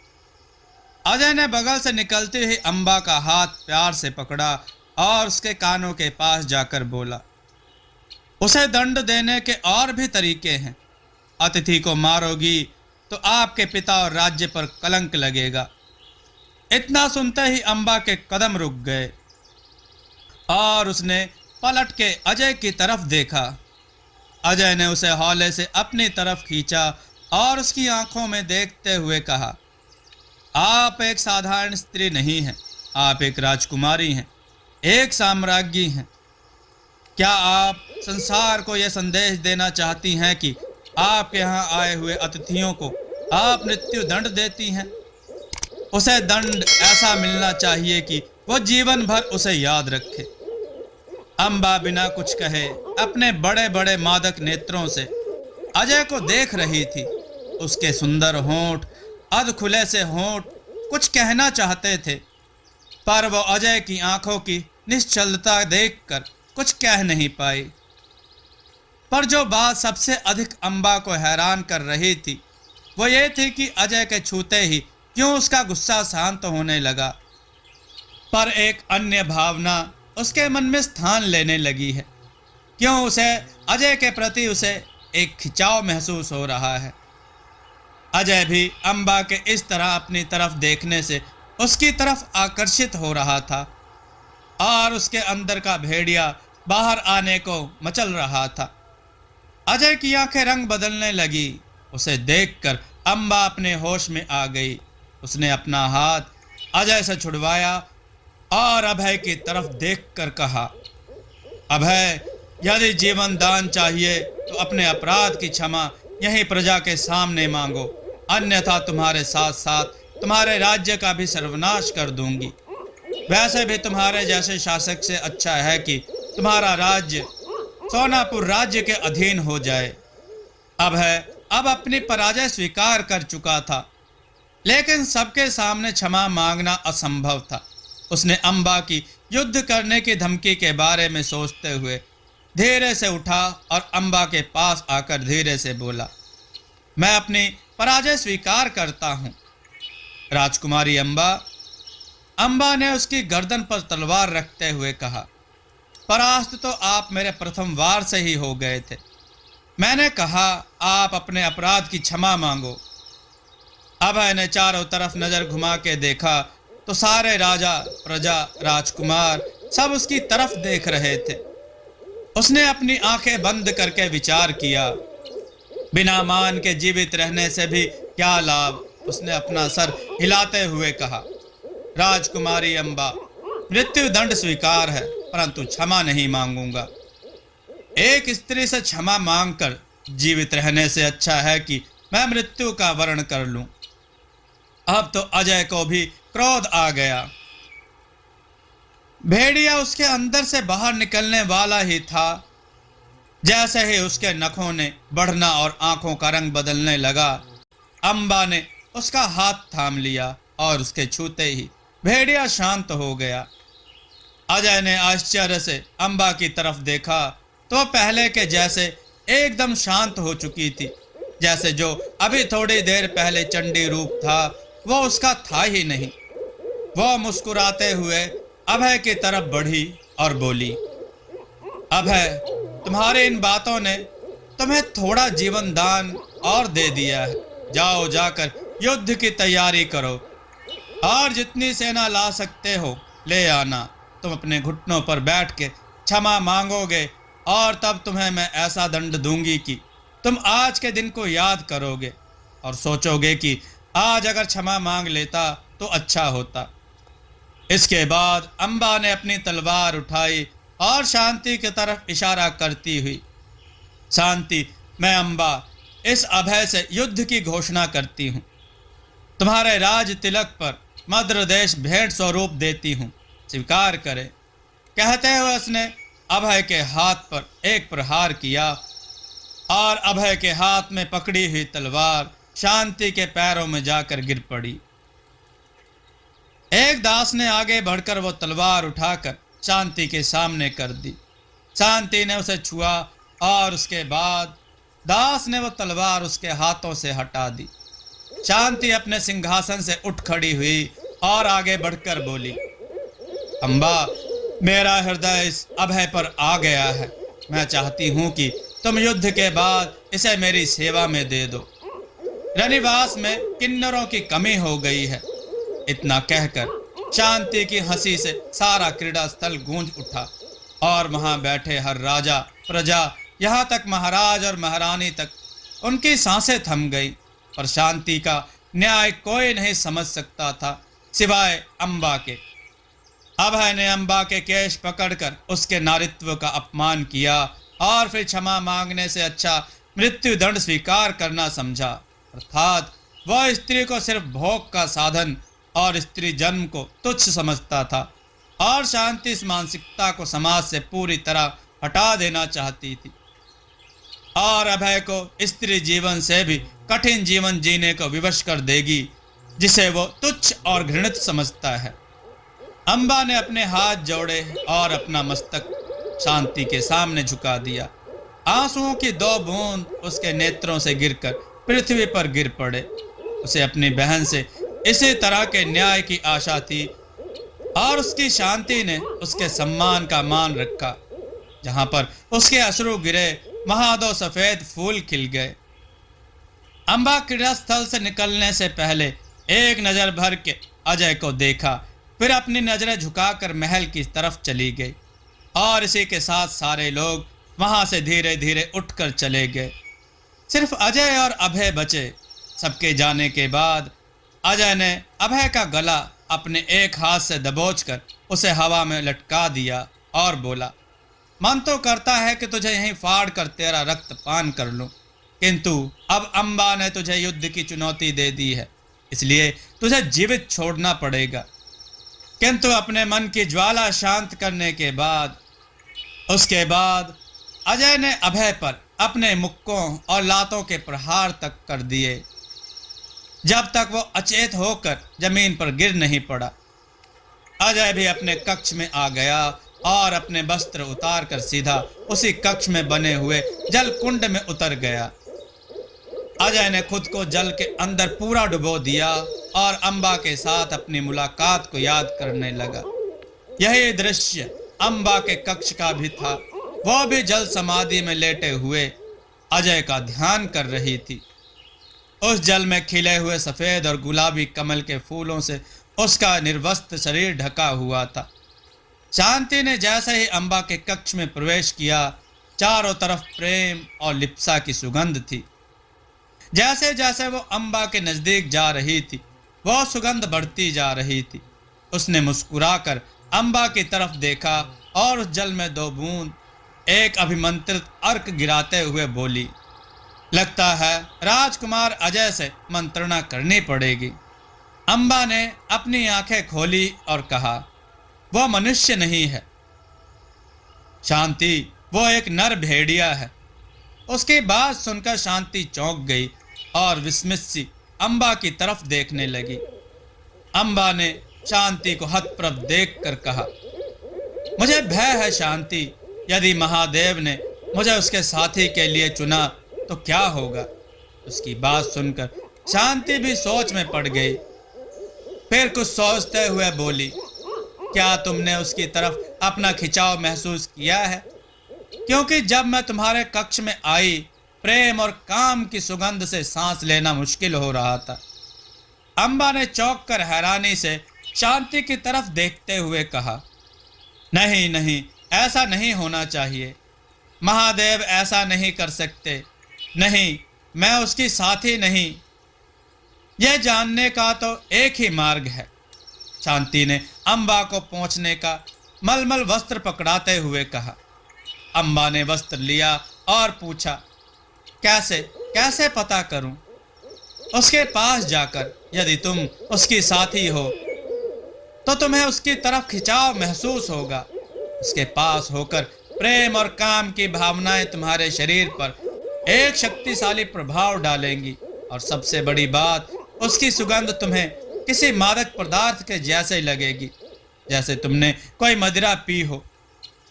अजय ने बगल से निकलते ही अम्बा का हाथ प्यार से पकड़ा और उसके कानों के पास जाकर बोला, उसे दंड देने के और भी तरीके हैं। अतिथि को मारोगी तो आपके पिता और राज्य पर कलंक लगेगा। इतना सुनते ही अम्बा के कदम रुक गए और उसने पलट के अजय की तरफ देखा। अजय ने उसे हौले से अपनी तरफ खींचा और उसकी आंखों में देखते हुए कहा, आप एक साधारण स्त्री नहीं हैं, आप एक राजकुमारी हैं, एक साम्राज्ञी हैं। क्या आप संसार को यह संदेश देना चाहती हैं कि आपके यहाँ आए हुए अतिथियों को आप मृत्यु दंड देती हैं? उसे दंड ऐसा मिलना चाहिए कि वो जीवन भर उसे याद रखे। अम्बा बिना कुछ कहे अपने बड़े बड़े मादक नेत्रों से अजय को देख रही थी। उसके सुंदर होंठ, अध खुले से होंठ कुछ कहना चाहते थे, पर वो अजय की आंखों की निश्चलता देखकर कुछ कह नहीं पाई। पर जो बात सबसे अधिक अम्बा को हैरान कर रही थी वो ये थी कि अजय के छूते ही क्यों उसका गुस्सा शांत होने लगा, पर एक अन्य भावना उसके मन में स्थान लेने लगी है। क्यों उसे अजय के प्रति उसे एक खिंचाव महसूस हो रहा है। अजय भी अम्बा के इस तरह अपनी तरफ देखने से उसकी तरफ आकर्षित हो रहा था और उसके अंदर का भेड़िया बाहर आने को मचल रहा था। अजय की आंखें रंग बदलने लगी। उसे देखकर अम्बा अपने होश में आ गई। उसने अपना हाथ अजय से छुड़वाया और अभय की तरफ देखकर कहा, अभय, यदि जीवन दान चाहिए तो अपने अपराध की क्षमा यहीं प्रजा के सामने मांगो, अन्यथा तुम्हारे साथ साथ तुम्हारे राज्य का भी सर्वनाश कर दूंगी। वैसे भी तुम्हारे जैसे शासक से अच्छा है कि तुम्हारा राज्य सोनापुर राज्य के अधीन हो जाए। अभय अब अपनी पराजय स्वीकार कर चुका था, लेकिन सबके सामने क्षमा मांगना असंभव था। उसने अम्बा की युद्ध करने की धमकी के बारे में सोचते हुए धीरे से उठा और अम्बा के पास आकर धीरे से बोला, मैं अपनी पराजय स्वीकार करता हूँ। राजकुमारी अम्बा, अम्बा ने उसकी गर्दन पर तलवार रखते हुए कहा, परास्त तो आप मेरे प्रथम वार से ही हो गए थे। मैंने कहा आप अपने अपराध की क्षमा मांगो। अभय ने चारों तरफ नजर घुमा के देखा तो सारे राजा, प्रजा, राजकुमार सब उसकी तरफ देख रहे थे। उसने अपनी आंखें बंद करके विचार किया, बिना मान के जीवित रहने से भी क्या लाभ। उसने अपना सर हिलाते हुए कहा, राजकुमारी अम्बा, मृत्यु दंड स्वीकार है, परंतु क्षमा नहीं मांगूंगा। एक स्त्री से क्षमा मांगकर जीवित रहने से अच्छा है कि मैं मृत्यु का वर्ण कर लूं। अब तो अजय को भी क्रोध आ गया। भेड़िया उसके अंदर से बाहर निकलने वाला ही था जैसे ही उसके नखों ने बढ़ना और आंखों का रंग बदलने लगा, अम्बा ने उसका हाथ थाम लिया और उसके छूते ही भेड़िया शांत हो गया। अजय ने आश्चर्य से अम्बा की तरफ देखा तो पहले के जैसे एकदम शांत हो चुकी थी, जैसे जो अभी थोड़ी देर पहले चंडी रूप था वो उसका था ही नहीं। वह मुस्कुराते हुए अभय की तरफ बढ़ी और बोली, अभय, तुम्हारे इन बातों ने तुम्हें थोड़ा जीवन दान और दे दिया है। जाओ, जाकर युद्ध की तैयारी करो और जितनी सेना ला सकते हो ले आना। तुम अपने घुटनों पर बैठ के क्षमा मांगोगे और तब तुम्हें मैं ऐसा दंड दूंगी कि तुम आज के दिन को याद करोगे और सोचोगे कि आज अगर क्षमा मांग लेता तो अच्छा होता। इसके बाद अम्बा ने अपनी तलवार उठाई और शांति की तरफ इशारा करती हुई, शांति, मैं अम्बा इस अभय से युद्ध की घोषणा करती हूँ। तुम्हारे राज तिलक पर मद्र देश भेंट स्वरूप देती हूँ, स्वीकार करे। कहते हुए उसने अभय के हाथ पर एक प्रहार किया और अभय के हाथ में पकड़ी हुई तलवार शांति के पैरों में जाकर गिर पड़ी। एक दास ने आगे बढ़कर वो तलवार उठाकर शांति के सामने कर दी। शांति ने उसे छुआ और उसके बाद दास ने वो तलवार उसके हाथों से हटा दी। शांति अपने सिंहासन से उठ खड़ी हुई और आगे बढ़कर बोली, अम्बा, मेरा हृदय इस अभय पर आ गया है। मैं चाहती हूँ कि तुम युद्ध के बाद इसे मेरी सेवा में दे दो। रनिवास में किन्नरों की कमी हो गई है। इतना कहकर शांति की हंसी से सारा क्रीड़ा स्थल गूंज उठा और वहां बैठे हर राजा, प्रजा, यहाँ तक महाराज और महारानी तक उनकी सांसें थम गई। पर शांति का न्याय कोई नहीं समझ सकता था सिवाय अम्बा के। अभय ने अम्बा के केश पकड़कर उसके नारित्व का अपमान किया और फिर क्षमा मांगने से अच्छा मृत्यु दंड स्वीकार करना समझा। अर्थात वह स्त्री को सिर्फ भोग का साधन और स्त्री जन्म को तुच्छ समझता था और शांति इस मानसिकता को समाज से पूरी तरह हटा देना चाहती थी और अभय को स्त्री जीवन से भी कठिन जीवन जीने को विवश कर देगी जिसे वो तुच्छ और घृणित समझता है। अम्बा ने अपने हाथ जोड़े और अपना मस्तक शांति के सामने झुका दिया। आंसुओं की दो बूंद उसके नेत्रों से गिरकर पृथ्वी पर गिर पड़े। उसे अपनी बहन से इसी तरह के न्याय की आशा थी और उसकी शांति ने उसके सम्मान का मान रखा। जहां पर उसके अश्रु गिरे वहां दो सफेद फूल खिल गए। अम्बा क्रीड़ा स्थल से निकलने से पहले एक नजर भर के अजय को देखा, फिर अपनी नजरें झुकाकर महल की तरफ चली गई और इसी के साथ सारे लोग वहां से धीरे धीरे उठकर चले गए। सिर्फ अजय और अभय बचे। सबके जाने के बाद अजय ने अभय का गला अपने एक हाथ से दबोचकर उसे हवा में लटका दिया और बोला, मन तो करता है कि तुझे यहीं फाड़ कर तेरा रक्त पान कर लूं, किंतु अब अम्बा ने तुझे युद्ध की चुनौती दे दी है, इसलिए तुझे जीवित छोड़ना पड़ेगा। किंतु अपने मन की ज्वाला शांत करने के बाद उसके बाद अजय ने अभय पर अपने मुक्कों और लातों के प्रहार तक कर दिए जब तक वो अचेत होकर जमीन पर गिर नहीं पड़ा। अजय भी अपने कक्ष में आ गया और अपने वस्त्र उतार कर सीधा उसी कक्ष में बने हुए जल कुंड में उतर गया। अजय ने खुद को जल के अंदर पूरा डुबो दिया और अम्बा के साथ अपनी मुलाकात को याद करने लगा। यही दृश्य अम्बा के कक्ष का भी था। वह भी जल समाधि में लेटे हुए अजय का ध्यान कर रही थी। उस जल में खिले हुए सफेद और गुलाबी कमल के फूलों से उसका निर्वस्त्र शरीर ढका हुआ था। शांति ने जैसे ही अम्बा के कक्ष में प्रवेश किया, चारों तरफ प्रेम और लिप्सा की सुगंध थी। जैसे जैसे वो अम्बा के नजदीक जा रही थी, वह सुगंध बढ़ती जा रही थी। उसने मुस्कुराकर अम्बा की तरफ देखा और उस जल में दो बूंद एक अभिमंत्रित अर्क गिराते हुए बोली, लगता है राजकुमार अजय से मंत्रणा करनी पड़ेगी। अम्बा ने अपनी आंखें खोली और कहा, वह मनुष्य नहीं है। शांति, वो एक नर भेड़िया है। उसकी बात सुनकर शांति चौंक गई और विस्मित सी अम्बा की तरफ देखने लगी। अम्बा ने शांति को हतप्रभ देख कर कहा, मुझे भय है शांति, यदि महादेव ने मुझे उसके साथी के लिए चुना तो क्या होगा। उसकी बात सुनकर शांति भी सोच में पड़ गई। फिर कुछ सोचते हुए बोली, क्या तुमने उसकी तरफ अपना खिंचाव महसूस किया है? क्योंकि जब मैं तुम्हारे कक्ष में आई, प्रेम और काम की सुगंध से सांस लेना मुश्किल हो रहा था। अम्बा ने चौंक कर हैरानी से शांति की तरफ देखते हुए कहा, नहीं नहीं, ऐसा नहीं होना चाहिए। महादेव ऐसा नहीं कर सकते। नहीं, मैं उसकी साथी नहीं। यह जानने का तो एक ही मार्ग है। शांति ने अम्बा को पहुंचने का मलमल वस्त्र पकड़ाते हुए कहा। अम्बा ने वस्त्र लिया और पूछा, कैसे कैसे पता करूं? उसके पास जाकर, यदि तुम उसकी साथी हो तो तुम्हें उसकी तरफ खिंचाव महसूस होगा। उसके पास होकर प्रेम और काम की भावनाएं तुम्हारे शरीर पर एक शक्तिशाली प्रभाव डालेंगी, और सबसे बड़ी बात, उसकी सुगंध तुम्हें किसी मादक पदार्थ के जैसे लगेगी, जैसे तुमने कोई मदिरा पी हो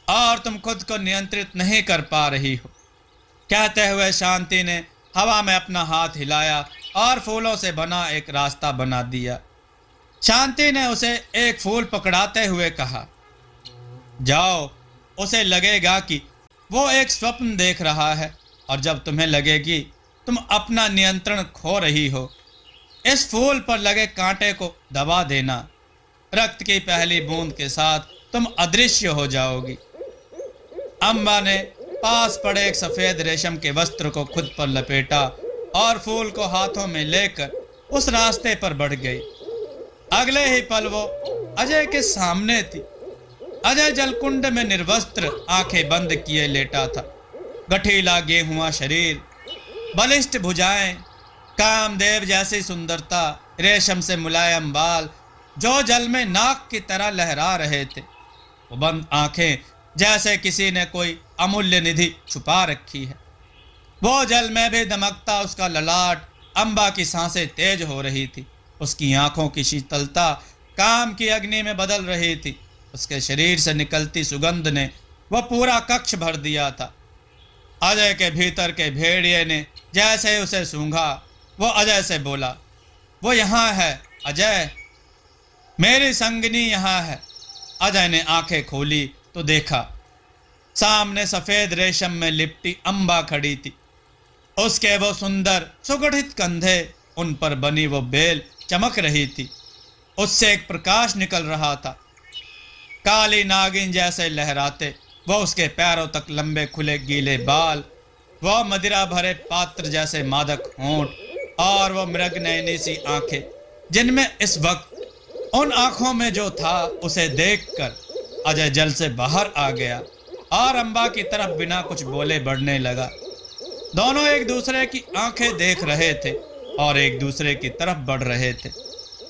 और तुम खुद को नियंत्रित नहीं कर पा रही हो। कहते हुए शांति ने हवा में अपना हाथ हिलाया और फूलों से बना एक रास्ता बना दिया। शांति ने उसे एक फूल पकड़ाते हुए कहा, जाओ, उसे लगेगा कि वो एक स्वप्न देख रहा है, और जब तुम्हें लगेगी तुम अपना नियंत्रण खो रही हो, इस फूल पर लगे कांटे को दबा देना। रक्त की पहली बूंद के साथ तुम अदृश्य हो जाओगी। अम्बा ने पास पड़े एक सफेद रेशम के वस्त्र को खुद पर लपेटा और फूल को हाथों में लेकर उस रास्ते पर बढ़ गई। अगले ही पल वो अजय के सामने थी। अजय जलकुंड में निर्वस्त्र, आंखें बंद किए लेटा था। गठीला गेहुआ शरीर, बलिष्ठ भुजाएं, कामदेव जैसी सुंदरता, रेशम से मुलायम बाल जो जल में नाक की तरह लहरा रहे थे। वो बंद आंखें जैसे किसी ने कोई अमूल्य निधि छुपा रखी है। वो जल में भी दमकता उसका ललाट। अम्बा की सांसें तेज हो रही थी। उसकी आंखों की शीतलता काम की अग्नि में बदल रही थी। उसके शरीर से निकलती सुगंध ने वह पूरा कक्ष भर दिया था। अजय के भीतर के भेड़िए ने जैसे उसे सूंघा, वो अजय से बोला, वो यहाँ है अजय, मेरी संगिनी यहाँ है। अजय ने आंखें खोली तो देखा, सामने सफेद रेशम में लिपटी अम्बा खड़ी थी। उसके वो सुंदर सुगठित कंधे, उन पर बनी वो बेल चमक रही थी। उससे एक प्रकाश निकल रहा था। काली नागिन जैसे लहराते वो उसके पैरों तक लंबे खुले गीले बाल, वो मदिरा भरे पात्र जैसे मादक होंठ, और वो मृग नयनी सी आंखें, जिनमें इस वक्त उन आंखों में जो था उसे देखकर अजय जल से बाहर आ गया और अम्बा की तरफ बिना कुछ बोले बढ़ने लगा। दोनों एक दूसरे की आंखें देख रहे थे और एक दूसरे की तरफ बढ़ रहे थे।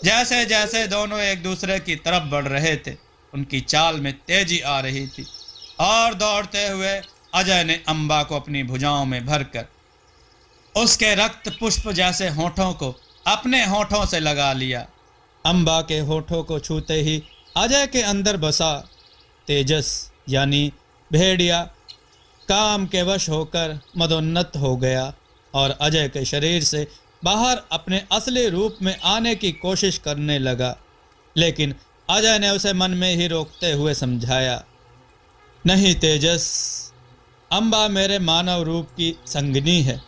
जैसे जैसे दोनों एक दूसरे की तरफ बढ़ रहे थे, उनकी चाल में तेजी आ रही थी, और दौड़ते हुए अजय ने अम्बा को अपनी भुजाओं में भरकर उसके रक्त पुष्प जैसे होठों को अपने होठों से लगा लिया। अम्बा के होठों को छूते ही अजय के अंदर बसा तेजस यानी भेड़िया काम के वश होकर मदोन्नत हो गया और अजय के शरीर से बाहर अपने असली रूप में आने की कोशिश करने लगा। लेकिन अजय ने उसे मन में ही रोकते हुए समझाया, नहीं तेजस, अम्बा मेरे मानव रूप की संगिनी है।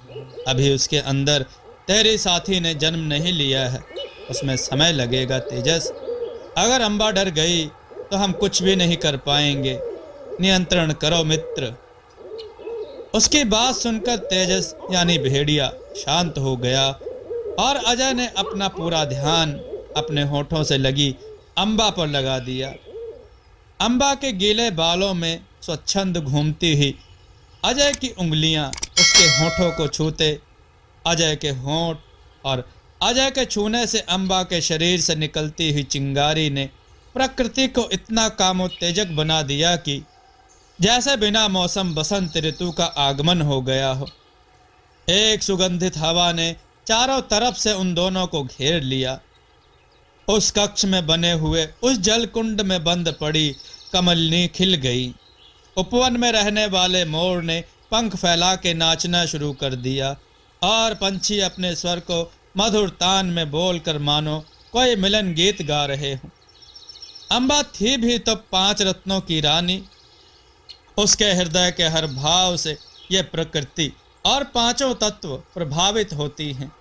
अभी उसके अंदर तेरी साथी ने जन्म नहीं लिया है, उसमें समय लगेगा तेजस। अगर अम्बा डर गई तो हम कुछ भी नहीं कर पाएंगे। नियंत्रण करो मित्र। उसकी बात सुनकर तेजस यानी भेड़िया शांत हो गया और अजय ने अपना पूरा ध्यान अपने होठों से लगी अम्बा पर लगा दिया। अम्बा के गीले बालों में स्वच्छंद घूमती हुई अजय की उंगलियां उसके होठों को छूते, अजय के होंठ और अजय के छूने से अम्बा के शरीर से निकलती हुई चिंगारी ने प्रकृति को इतना कामोत्तेजक बना दिया कि जैसे बिना मौसम बसंत ऋतु का आगमन हो गया हो। एक सुगंधित हवा ने चारों तरफ से उन दोनों को घेर लिया। उस कक्ष में बने हुए उस जल कुंड में बंद पड़ी कमलनी खिल गई। उपवन में रहने वाले मोर ने पंख फैला के नाचना शुरू कर दिया और पंछी अपने स्वर को मधुर तान में बोलकर मानो कोई मिलन गीत गा रहे हों। अम्बा थी भी तो 5 रत्नों की रानी। उसके हृदय के हर भाव से ये प्रकृति और 5 तत्व प्रभावित होती हैं।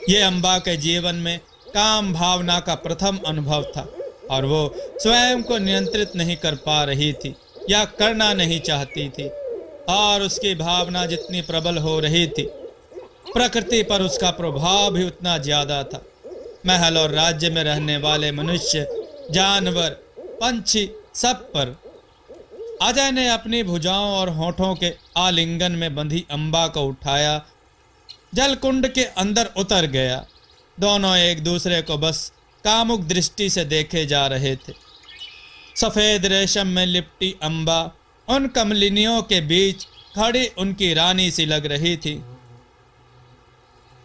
ये अम्बा के जीवन में काम भावना का प्रथम अनुभव था और वो स्वयं को नियंत्रित नहीं कर पा रही थी या करना नहीं चाहती थी। और उसकी भावना जितनी प्रबल हो रही थी, प्रकृति पर उसका प्रभाव भी उतना ज्यादा था। महल और राज्य में रहने वाले मनुष्य, जानवर, पंछी, सब पर। अजय ने अपनी भुजाओं और होठों के आलिंगन में बंधी अम्बा को उठाया, जलकुंड के अंदर उतर गया। दोनों एक दूसरे को बस कामुक दृष्टि से देखे जा रहे थे। सफेद रेशम में लिपटी अम्बा उन कमलिनियों के बीच खड़ी उनकी रानी सी लग रही थी,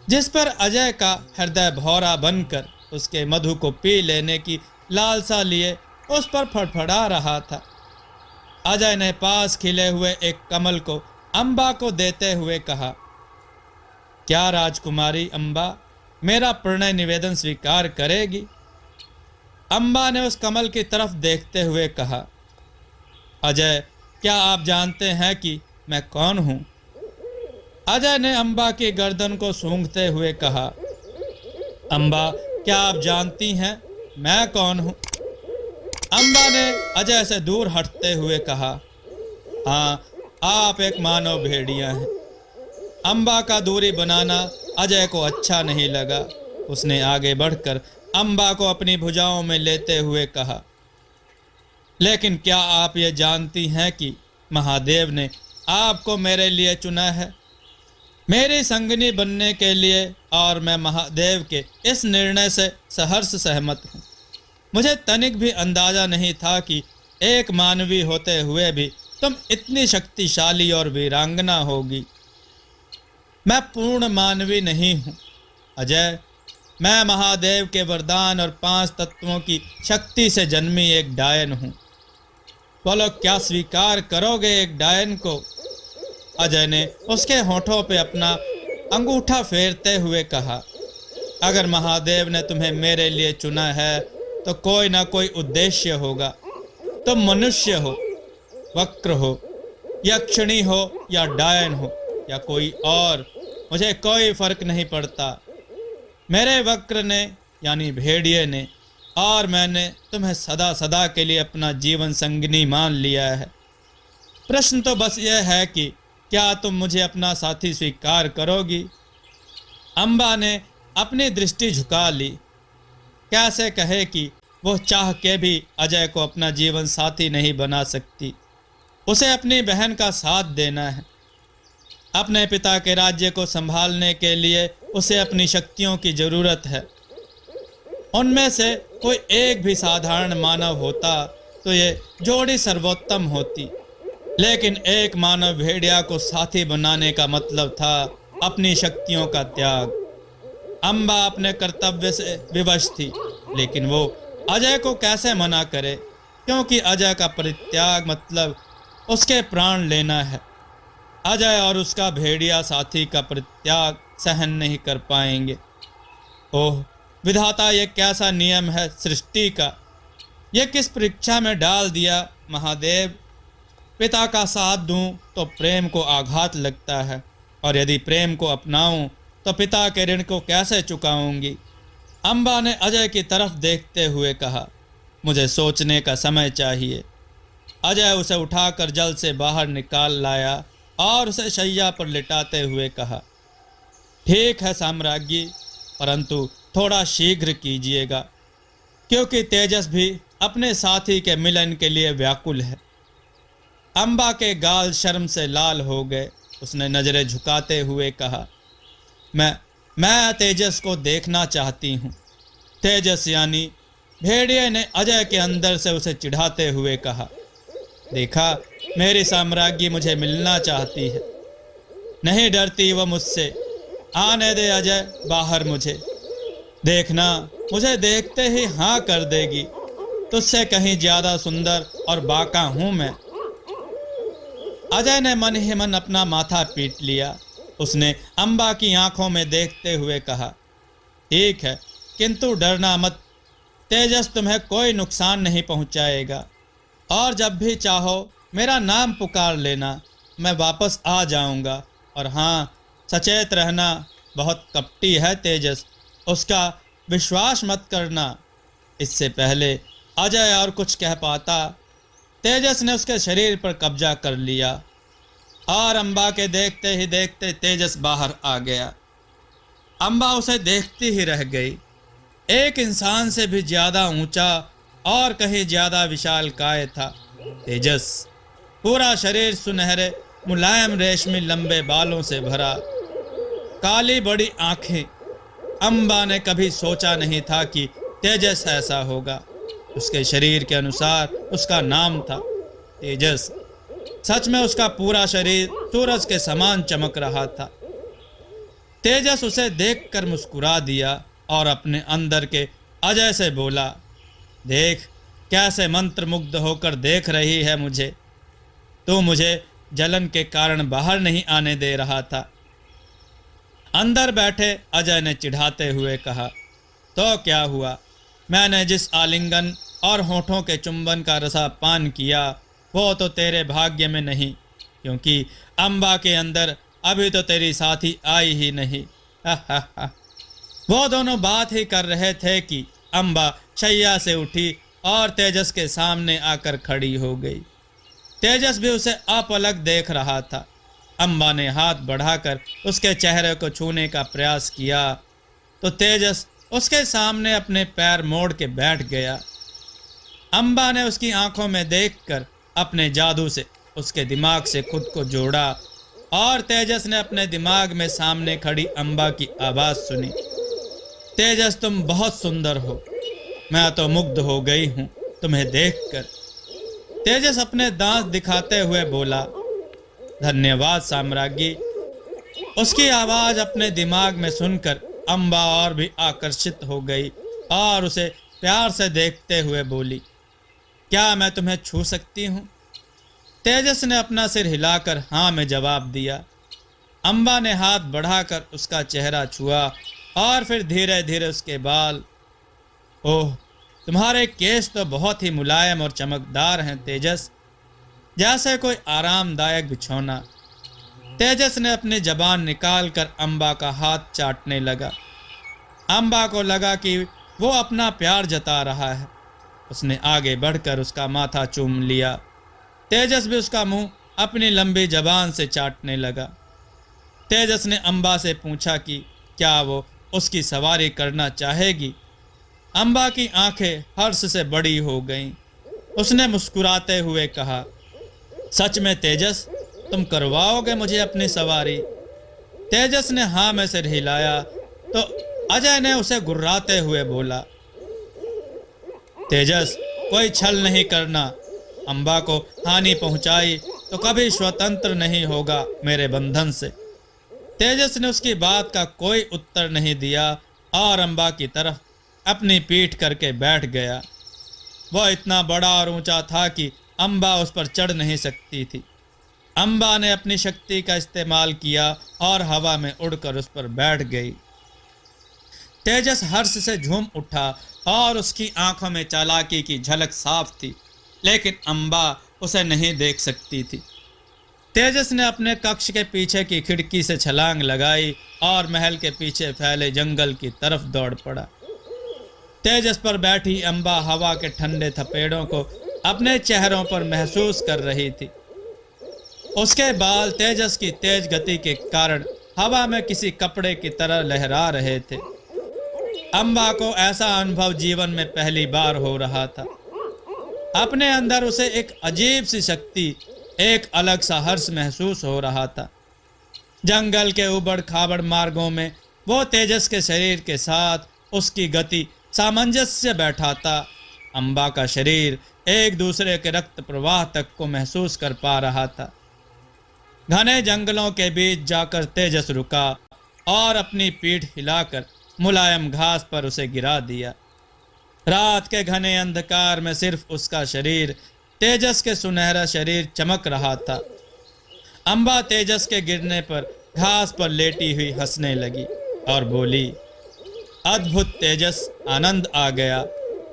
जिस पर अजय का हृदय भौरा बनकर उसके मधु को पी लेने की लालसा लिए उस पर फड़फड़ा रहा था। अजय ने पास खिले हुए एक कमल को अम्बा को देते हुए कहा, क्या राजकुमारी अम्बा मेरा प्रणय निवेदन स्वीकार करेगी? अम्बा ने उस कमल की तरफ देखते हुए कहा, अजय, क्या आप जानते हैं कि मैं कौन हूं? अजय ने अम्बा की गर्दन को सूंघते हुए कहा, अम्बा, क्या आप जानती हैं मैं कौन हूं? अम्बा ने अजय से दूर हटते हुए कहा, हाँ, आप एक मानव भेड़िया हैं। अम्बा का दूरी बनाना अजय को अच्छा नहीं लगा। उसने आगे बढ़कर अम्बा को अपनी भुजाओं में लेते हुए कहा, लेकिन क्या आप ये जानती हैं कि महादेव ने आपको मेरे लिए चुना है, मेरी संगनी बनने के लिए, और मैं महादेव के इस निर्णय से सहर्ष सहमत हूँ। मुझे तनिक भी अंदाजा नहीं था कि एक मानवी होते हुए भी तुम इतनी शक्तिशाली और वीरांगना होगी। मैं पूर्ण मानवी नहीं हूँ अजय, मैं महादेव के वरदान और 5 तत्वों की शक्ति से जन्मी एक डायन हूँ। बोलो, क्या स्वीकार करोगे एक डायन को? अजय ने उसके होठों पे अपना अंगूठा फेरते हुए कहा, अगर महादेव ने तुम्हें मेरे लिए चुना है तो कोई ना कोई उद्देश्य होगा। तुम मनुष्य हो, वक्र हो, यक्षिणी हो या डायन हो या कोई और, मुझे कोई फर्क नहीं पड़ता। मेरे वक्र ने यानी भेड़िए ने और मैंने तुम्हें सदा सदा के लिए अपना जीवन संगिनी मान लिया है। प्रश्न तो बस यह है कि क्या तुम मुझे अपना साथी स्वीकार करोगी? अम्बा ने अपनी दृष्टि झुका ली। कैसे कहे कि वो चाह के भी अजय को अपना जीवन साथी नहीं बना सकती। उसे अपनी बहन का साथ देना है। अपने पिता के राज्य को संभालने के लिए उसे अपनी शक्तियों की जरूरत है। उनमें से कोई एक भी साधारण मानव होता तो ये जोड़ी सर्वोत्तम होती, लेकिन एक मानव भेड़िया को साथी बनाने का मतलब था अपनी शक्तियों का त्याग। अम्बा अपने कर्तव्य से विवश थी, लेकिन वो अजय को कैसे मना करे, क्योंकि अजय का परित्याग मतलब उसके प्राण लेना है। अजय और उसका भेड़िया साथी का परित्याग सहन नहीं कर पाएंगे। ओह विधाता, ये कैसा नियम है सृष्टि का, ये किस परीक्षा में डाल दिया महादेव। पिता का साथ दूं तो प्रेम को आघात लगता है, और यदि प्रेम को अपनाऊं तो पिता के ऋण को कैसे चुकाऊंगी? अम्बा ने अजय की तरफ देखते हुए कहा, मुझे सोचने का समय चाहिए। अजय उसे उठाकर जल से बाहर निकाल लाया और उसे शैया पर लिटाते हुए कहा, ठीक है साम्राज्ञी, परंतु थोड़ा शीघ्र कीजिएगा, क्योंकि तेजस भी अपने साथी के मिलन के लिए व्याकुल है। अम्बा के गाल शर्म से लाल हो गए। उसने नजरें झुकाते हुए कहा, मैं तेजस को देखना चाहती हूँ। तेजस यानी भेड़िए ने अजय के अंदर से उसे चिढ़ाते हुए कहा, देखा, मेरी साम्राज्ञी मुझे मिलना चाहती है। नहीं डरती वो मुझसे। आने दे अजय बाहर मुझे। देखना, मुझे देखते ही हाँ कर देगी। तुझसे कहीं ज्यादा सुंदर और बाका हूं मैं। अजय ने मन ही मन अपना माथा पीट लिया। उसने अम्बा की आंखों में देखते हुए कहा, ठीक है, किंतु डरना मत। तेजस तुम्हें कोई नुकसान नहीं पहुंचाएगा। और जब भी चाहो मेरा नाम पुकार लेना, मैं वापस आ जाऊंगा। और हाँ, सचेत रहना, बहुत कपटी है तेजस, उसका विश्वास मत करना। इससे पहले अजय और कुछ कह पाता, तेजस ने उसके शरीर पर कब्जा कर लिया और अम्बा के देखते ही देखते तेजस बाहर आ गया। अम्बा उसे देखती ही रह गई। एक इंसान से भी ज्यादा ऊंचा और कहीं ज्यादा विशालकाय था तेजस। पूरा शरीर सुनहरे मुलायम रेशमी लंबे बालों से भरा, काली बड़ी आंखें। अम्बा ने कभी सोचा नहीं था कि तेजस ऐसा होगा। उसके शरीर के अनुसार उसका नाम था तेजस। सच में उसका पूरा शरीर सूरज के समान चमक रहा था। तेजस उसे देखकर मुस्कुरा दिया और अपने अंदर के अजय से बोला, देख कैसे मंत्रमुग्ध होकर देख रही है मुझे। तू मुझे जलन के कारण बाहर नहीं आने दे रहा था। अंदर बैठे अजय ने चिढ़ाते हुए कहा, तो क्या हुआ? मैंने जिस आलिंगन और होठों के चुंबन का रसा पान किया वो तो तेरे भाग्य में नहीं, क्योंकि अम्बा के अंदर अभी तो तेरी साथी आई ही नहीं। वो दोनों बात ही कर रहे थे कि अम्बा शैया से उठी और तेजस के सामने आकर खड़ी हो गई। तेजस भी उसे अपलक देख रहा था। अम्बा ने हाथ बढ़ाकर उसके चेहरे को छूने का प्रयास किया तो तेजस उसके सामने अपने पैर मोड़ के बैठ गया। अम्बा ने उसकी आंखों में देखकर अपने जादू से उसके दिमाग से खुद को जोड़ा और तेजस ने अपने दिमाग में सामने खड़ी अम्बा की आवाज सुनी, तेजस तुम बहुत सुंदर हो। मैं तो मुग्ध हो गई हूं तुम्हें देखकर। तेजस अपने दांत दिखाते हुए बोला, धन्यवाद साम्राज्ञी। उसकी आवाज अपने दिमाग में सुनकर अम्बा और भी आकर्षित हो गई और उसे प्यार से देखते हुए बोली, क्या मैं तुम्हें छू सकती हूँ? तेजस ने अपना सिर हिलाकर हाँ में जवाब दिया। अम्बा ने हाथ बढ़ाकर उसका चेहरा छुआ और फिर धीरे धीरे उसके बाल। ओह, तुम्हारे केस तो बहुत ही मुलायम और चमकदार हैं तेजस, जैसे कोई आरामदायक बिछौना। तेजस ने अपनी जबान निकालकर अम्बा का हाथ चाटने लगा। अम्बा को लगा कि वो अपना प्यार जता रहा है। उसने आगे बढ़कर उसका माथा चूम लिया। तेजस भी उसका मुंह अपनी लंबी जबान से चाटने लगा। तेजस ने अम्बा से पूछा कि क्या वो उसकी सवारी करना चाहेगी। अम्बा की आंखें हर्ष से बड़ी हो गईं। उसने मुस्कुराते हुए कहा, सच में तेजस, तुम करवाओगे मुझे अपनी सवारी? तेजस ने हाँ में सिर हिलाया तो अजय ने उसे गुर्राते हुए बोला, तेजस, कोई छल नहीं करना। अम्बा को हानि पहुंचाई तो कभी स्वतंत्र नहीं होगा मेरे बंधन से। तेजस ने उसकी बात का कोई उत्तर नहीं दिया और अम्बा की तरफ अपनी पीठ करके बैठ गया। वह इतना बड़ा और ऊंचा था कि अम्बा उस पर चढ़ नहीं सकती थी। अम्बा ने अपनी शक्ति का इस्तेमाल किया और हवा में उड़कर उस पर बैठ गई। तेजस हर्ष से झूम उठा और उसकी आंखों में चालाकी की झलक साफ थी, लेकिन अम्बा उसे नहीं देख सकती थी। तेजस ने अपने कक्ष के पीछे की खिड़की से छलांग लगाई और महल के पीछे फैले जंगल की तरफ दौड़ पड़ा। तेजस पर बैठी अम्बा हवा के ठंडे थपेड़ों को अपने चेहरों पर महसूस कर रही थी। उसके बाल तेजस की तेज गति के कारण हवा में किसी कपड़े की तरह लहरा रहे थे। अम्बा को ऐसा अनुभव जीवन में पहली बार हो रहा था। अपने अंदर उसे एक अजीब सी शक्ति, एक अलग सा हर्ष महसूस हो रहा था। जंगल के उबड़ खाबड़ मार्गों में वो तेजस के शरीर के साथ उसकी गति सामंजस्य बैठा था। अम्बा का शरीर एक दूसरे के रक्त प्रवाह तक को महसूस कर पा रहा था। घने जंगलों के बीच जाकर तेजस रुका और अपनी पीठ हिलाकर मुलायम घास पर उसे गिरा दिया। रात के घने अंधकार में सिर्फ उसका शरीर, तेजस के सुनहरा शरीर चमक रहा था। अम्बा तेजस के गिरने पर घास पर लेटी हुई हंसने लगी और बोली, अद्भुत तेजस, आनंद आ गया।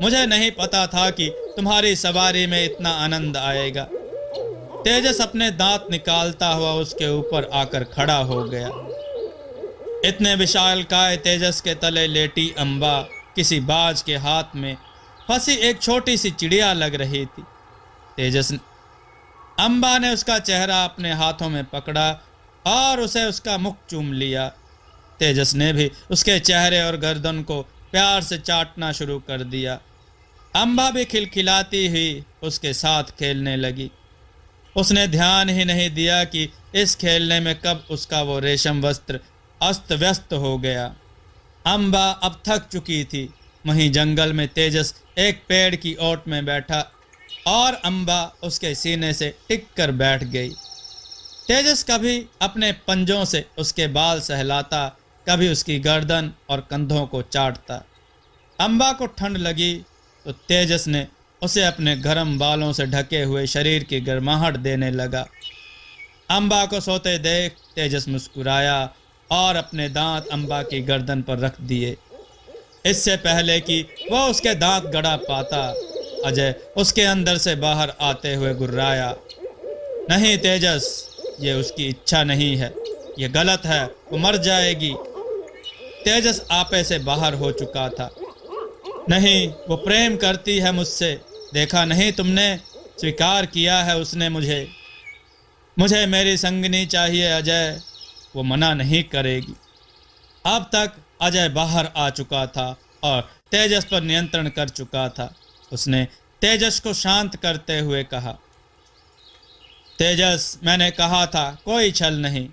मुझे नहीं पता था कि तुम्हारी सवारी में इतना आनंद आएगा। तेजस अपने दांत निकालता हुआ उसके ऊपर आकर खड़ा हो गया। इतने विशालकाय तेजस के तले लेटी अम्बा किसी बाज के हाथ में फंसी एक छोटी सी चिड़िया लग रही थी। तेजस अम्बा ने उसका चेहरा अपने हाथों में पकड़ा और उसे उसका मुख चूम लिया। तेजस ने भी उसके चेहरे और गर्दन को प्यार से चाटना शुरू कर दिया। अम्बा भी खिलखिलाती हुई उसके साथ खेलने लगी। उसने ध्यान ही नहीं दिया कि इस खेलने में कब उसका वो रेशम वस्त्र अस्त व्यस्त हो गया। अम्बा अब थक चुकी थी। वहीं जंगल में तेजस एक पेड़ की ओट में बैठा और अम्बा उसके सीने से टिक कर बैठ गई। तेजस कभी अपने पंजों से उसके बाल सहलाता, कभी उसकी गर्दन और कंधों को चाटता। अम्बा को ठंड लगी तो तेजस ने उसे अपने गर्म बालों से ढके हुए शरीर की गर्माहट देने लगा। अम्बा को सोते देख तेजस मुस्कुराया और अपने दांत अम्बा की गर्दन पर रख दिए। इससे पहले कि वह उसके दांत गड़ा पाता, अजय उसके अंदर से बाहर आते हुए गुर्राया, नहीं तेजस, ये उसकी इच्छा नहीं है, ये गलत है, वो मर जाएगी। तेजस आपे से बाहर हो चुका था। नहीं, वो प्रेम करती है मुझसे, देखा नहीं तुमने, स्वीकार किया है उसने मुझे। मुझे मेरी संगनी चाहिए अजय, वो मना नहीं करेगी। अब तक अजय बाहर आ चुका था और तेजस पर नियंत्रण कर चुका था। उसने तेजस को शांत करते हुए कहा, तेजस, मैंने कहा था कोई छल नहीं।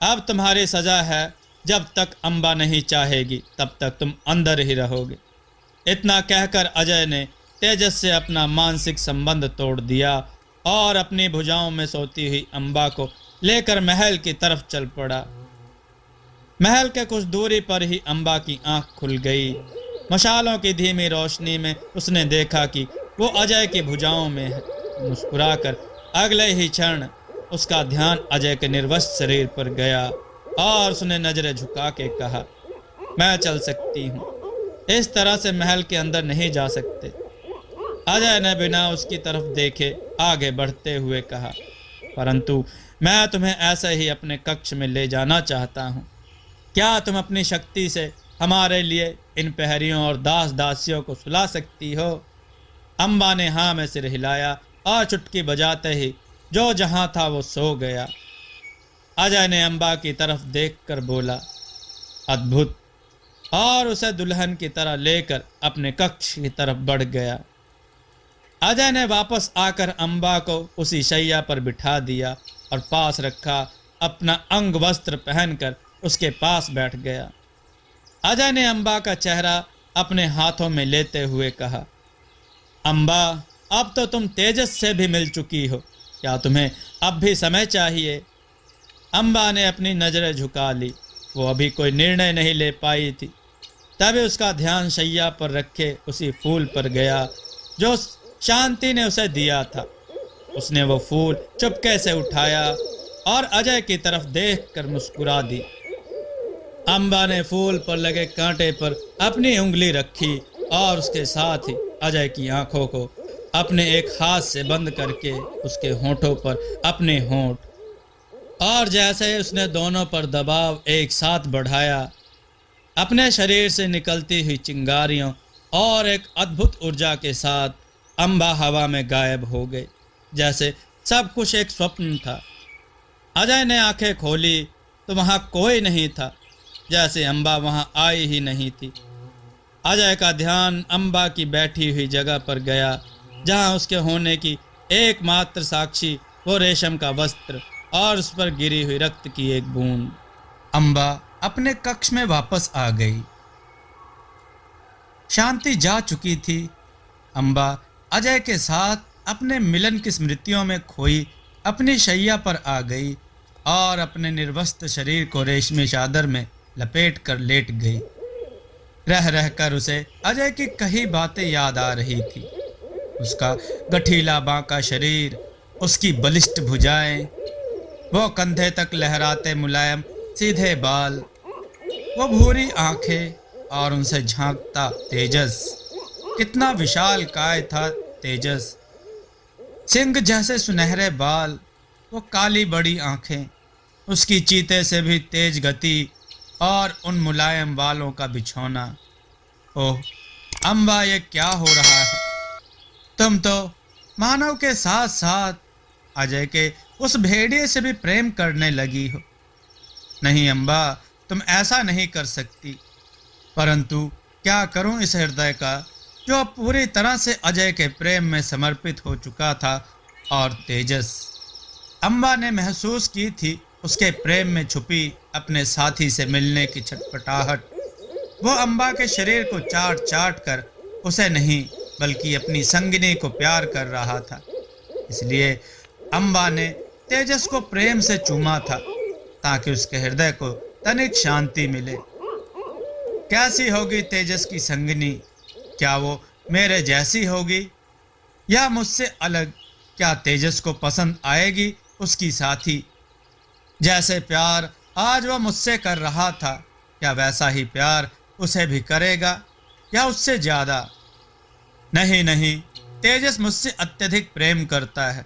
अब तुम्हारी सजा है, जब तक अम्बा नहीं चाहेगी तब तक तुम अंदर ही रहोगे। इतना कहकर अजय ने तेजस से अपना मानसिक संबंध तोड़ दिया और अपनी भुजाओं में सोती हुई अम्बा को लेकर महल की तरफ चल पड़ा। महल के कुछ दूरी पर ही अम्बा की आंख खुल गई। मशालों की धीमी रोशनी में उसने देखा कि वो अजय की भुजाओं में है। मुस्कुराकर अगले ही क्षण उसका ध्यान अजय के निर्वस्त्र शरीर पर गया और उसने नजरें झुका के कहा, मैं चल सकती हूँ, इस तरह से महल के अंदर नहीं जा सकते। अजय ने बिना उसकी तरफ देखे आगे बढ़ते हुए कहा, परंतु मैं तुम्हें ऐसे ही अपने कक्ष में ले जाना चाहता हूँ। क्या तुम अपनी शक्ति से हमारे लिए इन प्रहरियों और दास दासियों को सुला सकती हो? अम्बा ने हाँ में सिर हिलाया और चुटकी बजाते ही जो जहां था वो सो गया। अजय ने अम्बा की तरफ देखकर बोला, अद्भुत, और उसे दुल्हन की तरह लेकर अपने कक्ष की तरफ बढ़ गया। अजय ने वापस आकर अम्बा को उसी शैया पर बिठा दिया और पास रखा, अपना अंग वस्त्र पहनकर उसके पास बैठ गया। अजय ने अम्बा का चेहरा अपने हाथों में लेते हुए कहा, अम्बा, अब तो तुम तेजस से भी मिल चुकी हो, क्या तुम्हें अब भी समय चाहिए? अम्बा ने अपनी नजरें झुका ली। वो अभी कोई निर्णय नहीं ले पाई थी। तभी उसका ध्यान शैया पर रखे उसी फूल पर गया जो शांति ने उसे दिया था। उसने वो फूल चुपके से उठाया और अजय की तरफ देखकर मुस्कुरा दी। अम्बा ने फूल पर लगे कांटे पर अपनी उंगली रखी और उसके साथ ही अजय की आंखों को अपने एक हाथ से बंद करके उसके होठों पर अपने होंठ, और जैसे उसने दोनों पर दबाव एक साथ बढ़ाया, अपने शरीर से निकलती हुई चिंगारियों और एक अद्भुत ऊर्जा के साथ अम्बा हवा में गायब हो गई, जैसे सब कुछ एक स्वप्न था। अजय ने आंखें खोली तो वहां कोई नहीं था, जैसे अम्बा वहां आई ही नहीं थी। अजय का ध्यान अम्बा की बैठी हुई जगह पर गया, जहां उसके होने की एकमात्र साक्षी वो रेशम का वस्त्र और उस पर गिरी हुई रक्त की एक बूंद। अम्बा अपने कक्ष में वापस आ गई। शांति जा चुकी थी। अम्बा अजय के साथ अपने मिलन की स्मृतियों में खोई अपनी शैया पर आ गई और अपने निर्वस्त्र शरीर को रेशमी चादर में लपेट कर लेट गई। रह रहकर उसे अजय की कई बातें याद आ रही थी। उसका गठीला बांका शरीर, उसकी बलिष्ठ भुजाएं, वो कंधे तक लहराते मुलायम सीधे बाल, वो भूरी आंखें और उनसे झांकता तेजस। कितना विशाल काय था तेजस। सिंह जैसे सुनहरे बाल, वो काली बड़ी आंखें, उसकी चीते से भी तेज गति और उन मुलायम बालों का बिछौना। ओह अम्बा, ये क्या हो रहा है? तुम तो मानव के साथ साथ अजय के उस भेड़िए से भी प्रेम करने लगी हो। नहीं अम्बा, तुम ऐसा नहीं कर सकती। परंतु क्या करूं इस हृदय का जो अब पूरी तरह से अजय के प्रेम में समर्पित हो चुका था। और तेजस, अम्बा ने महसूस की थी उसके प्रेम में छुपी अपने साथी से मिलने की छटपटाहट। वो अम्बा के शरीर को चाट चाट कर उसे नहीं बल्कि अपनी संगिनी को प्यार कर रहा था। इसलिए अम्बा ने तेजस को प्रेम से चूमा था ताकि उसके हृदय को तनिक शांति मिले। कैसी होगी तेजस की संगिनी? क्या वो मेरे जैसी होगी या मुझसे अलग? क्या तेजस को पसंद आएगी उसकी साथी? जैसे प्यार आज वह मुझसे कर रहा था, क्या वैसा ही प्यार उसे भी करेगा या उससे ज्यादा? नहीं नहीं, तेजस मुझसे अत्यधिक प्रेम करता है।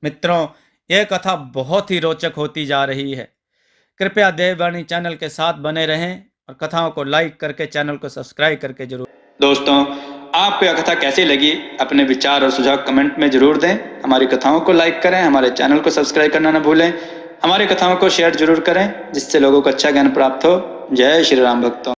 मित्रों, यह कथा बहुत ही रोचक होती जा रही है। कृपया देववाणी चैनल के साथ बने रहें और कथाओं को लाइक करके चैनल को सब्सक्राइब करके जरूर। दोस्तों, आपको यह कथा कैसी लगी? अपने विचार और सुझाव कमेंट में जरूर दें। हमारी कथाओं को लाइक करें, हमारे चैनल को सब्सक्राइब करना न भूलें। हमारी कथाओं को शेयर जरूर करें जिससे लोगों को अच्छा ज्ञान प्राप्त हो। जय श्री राम भक्तों।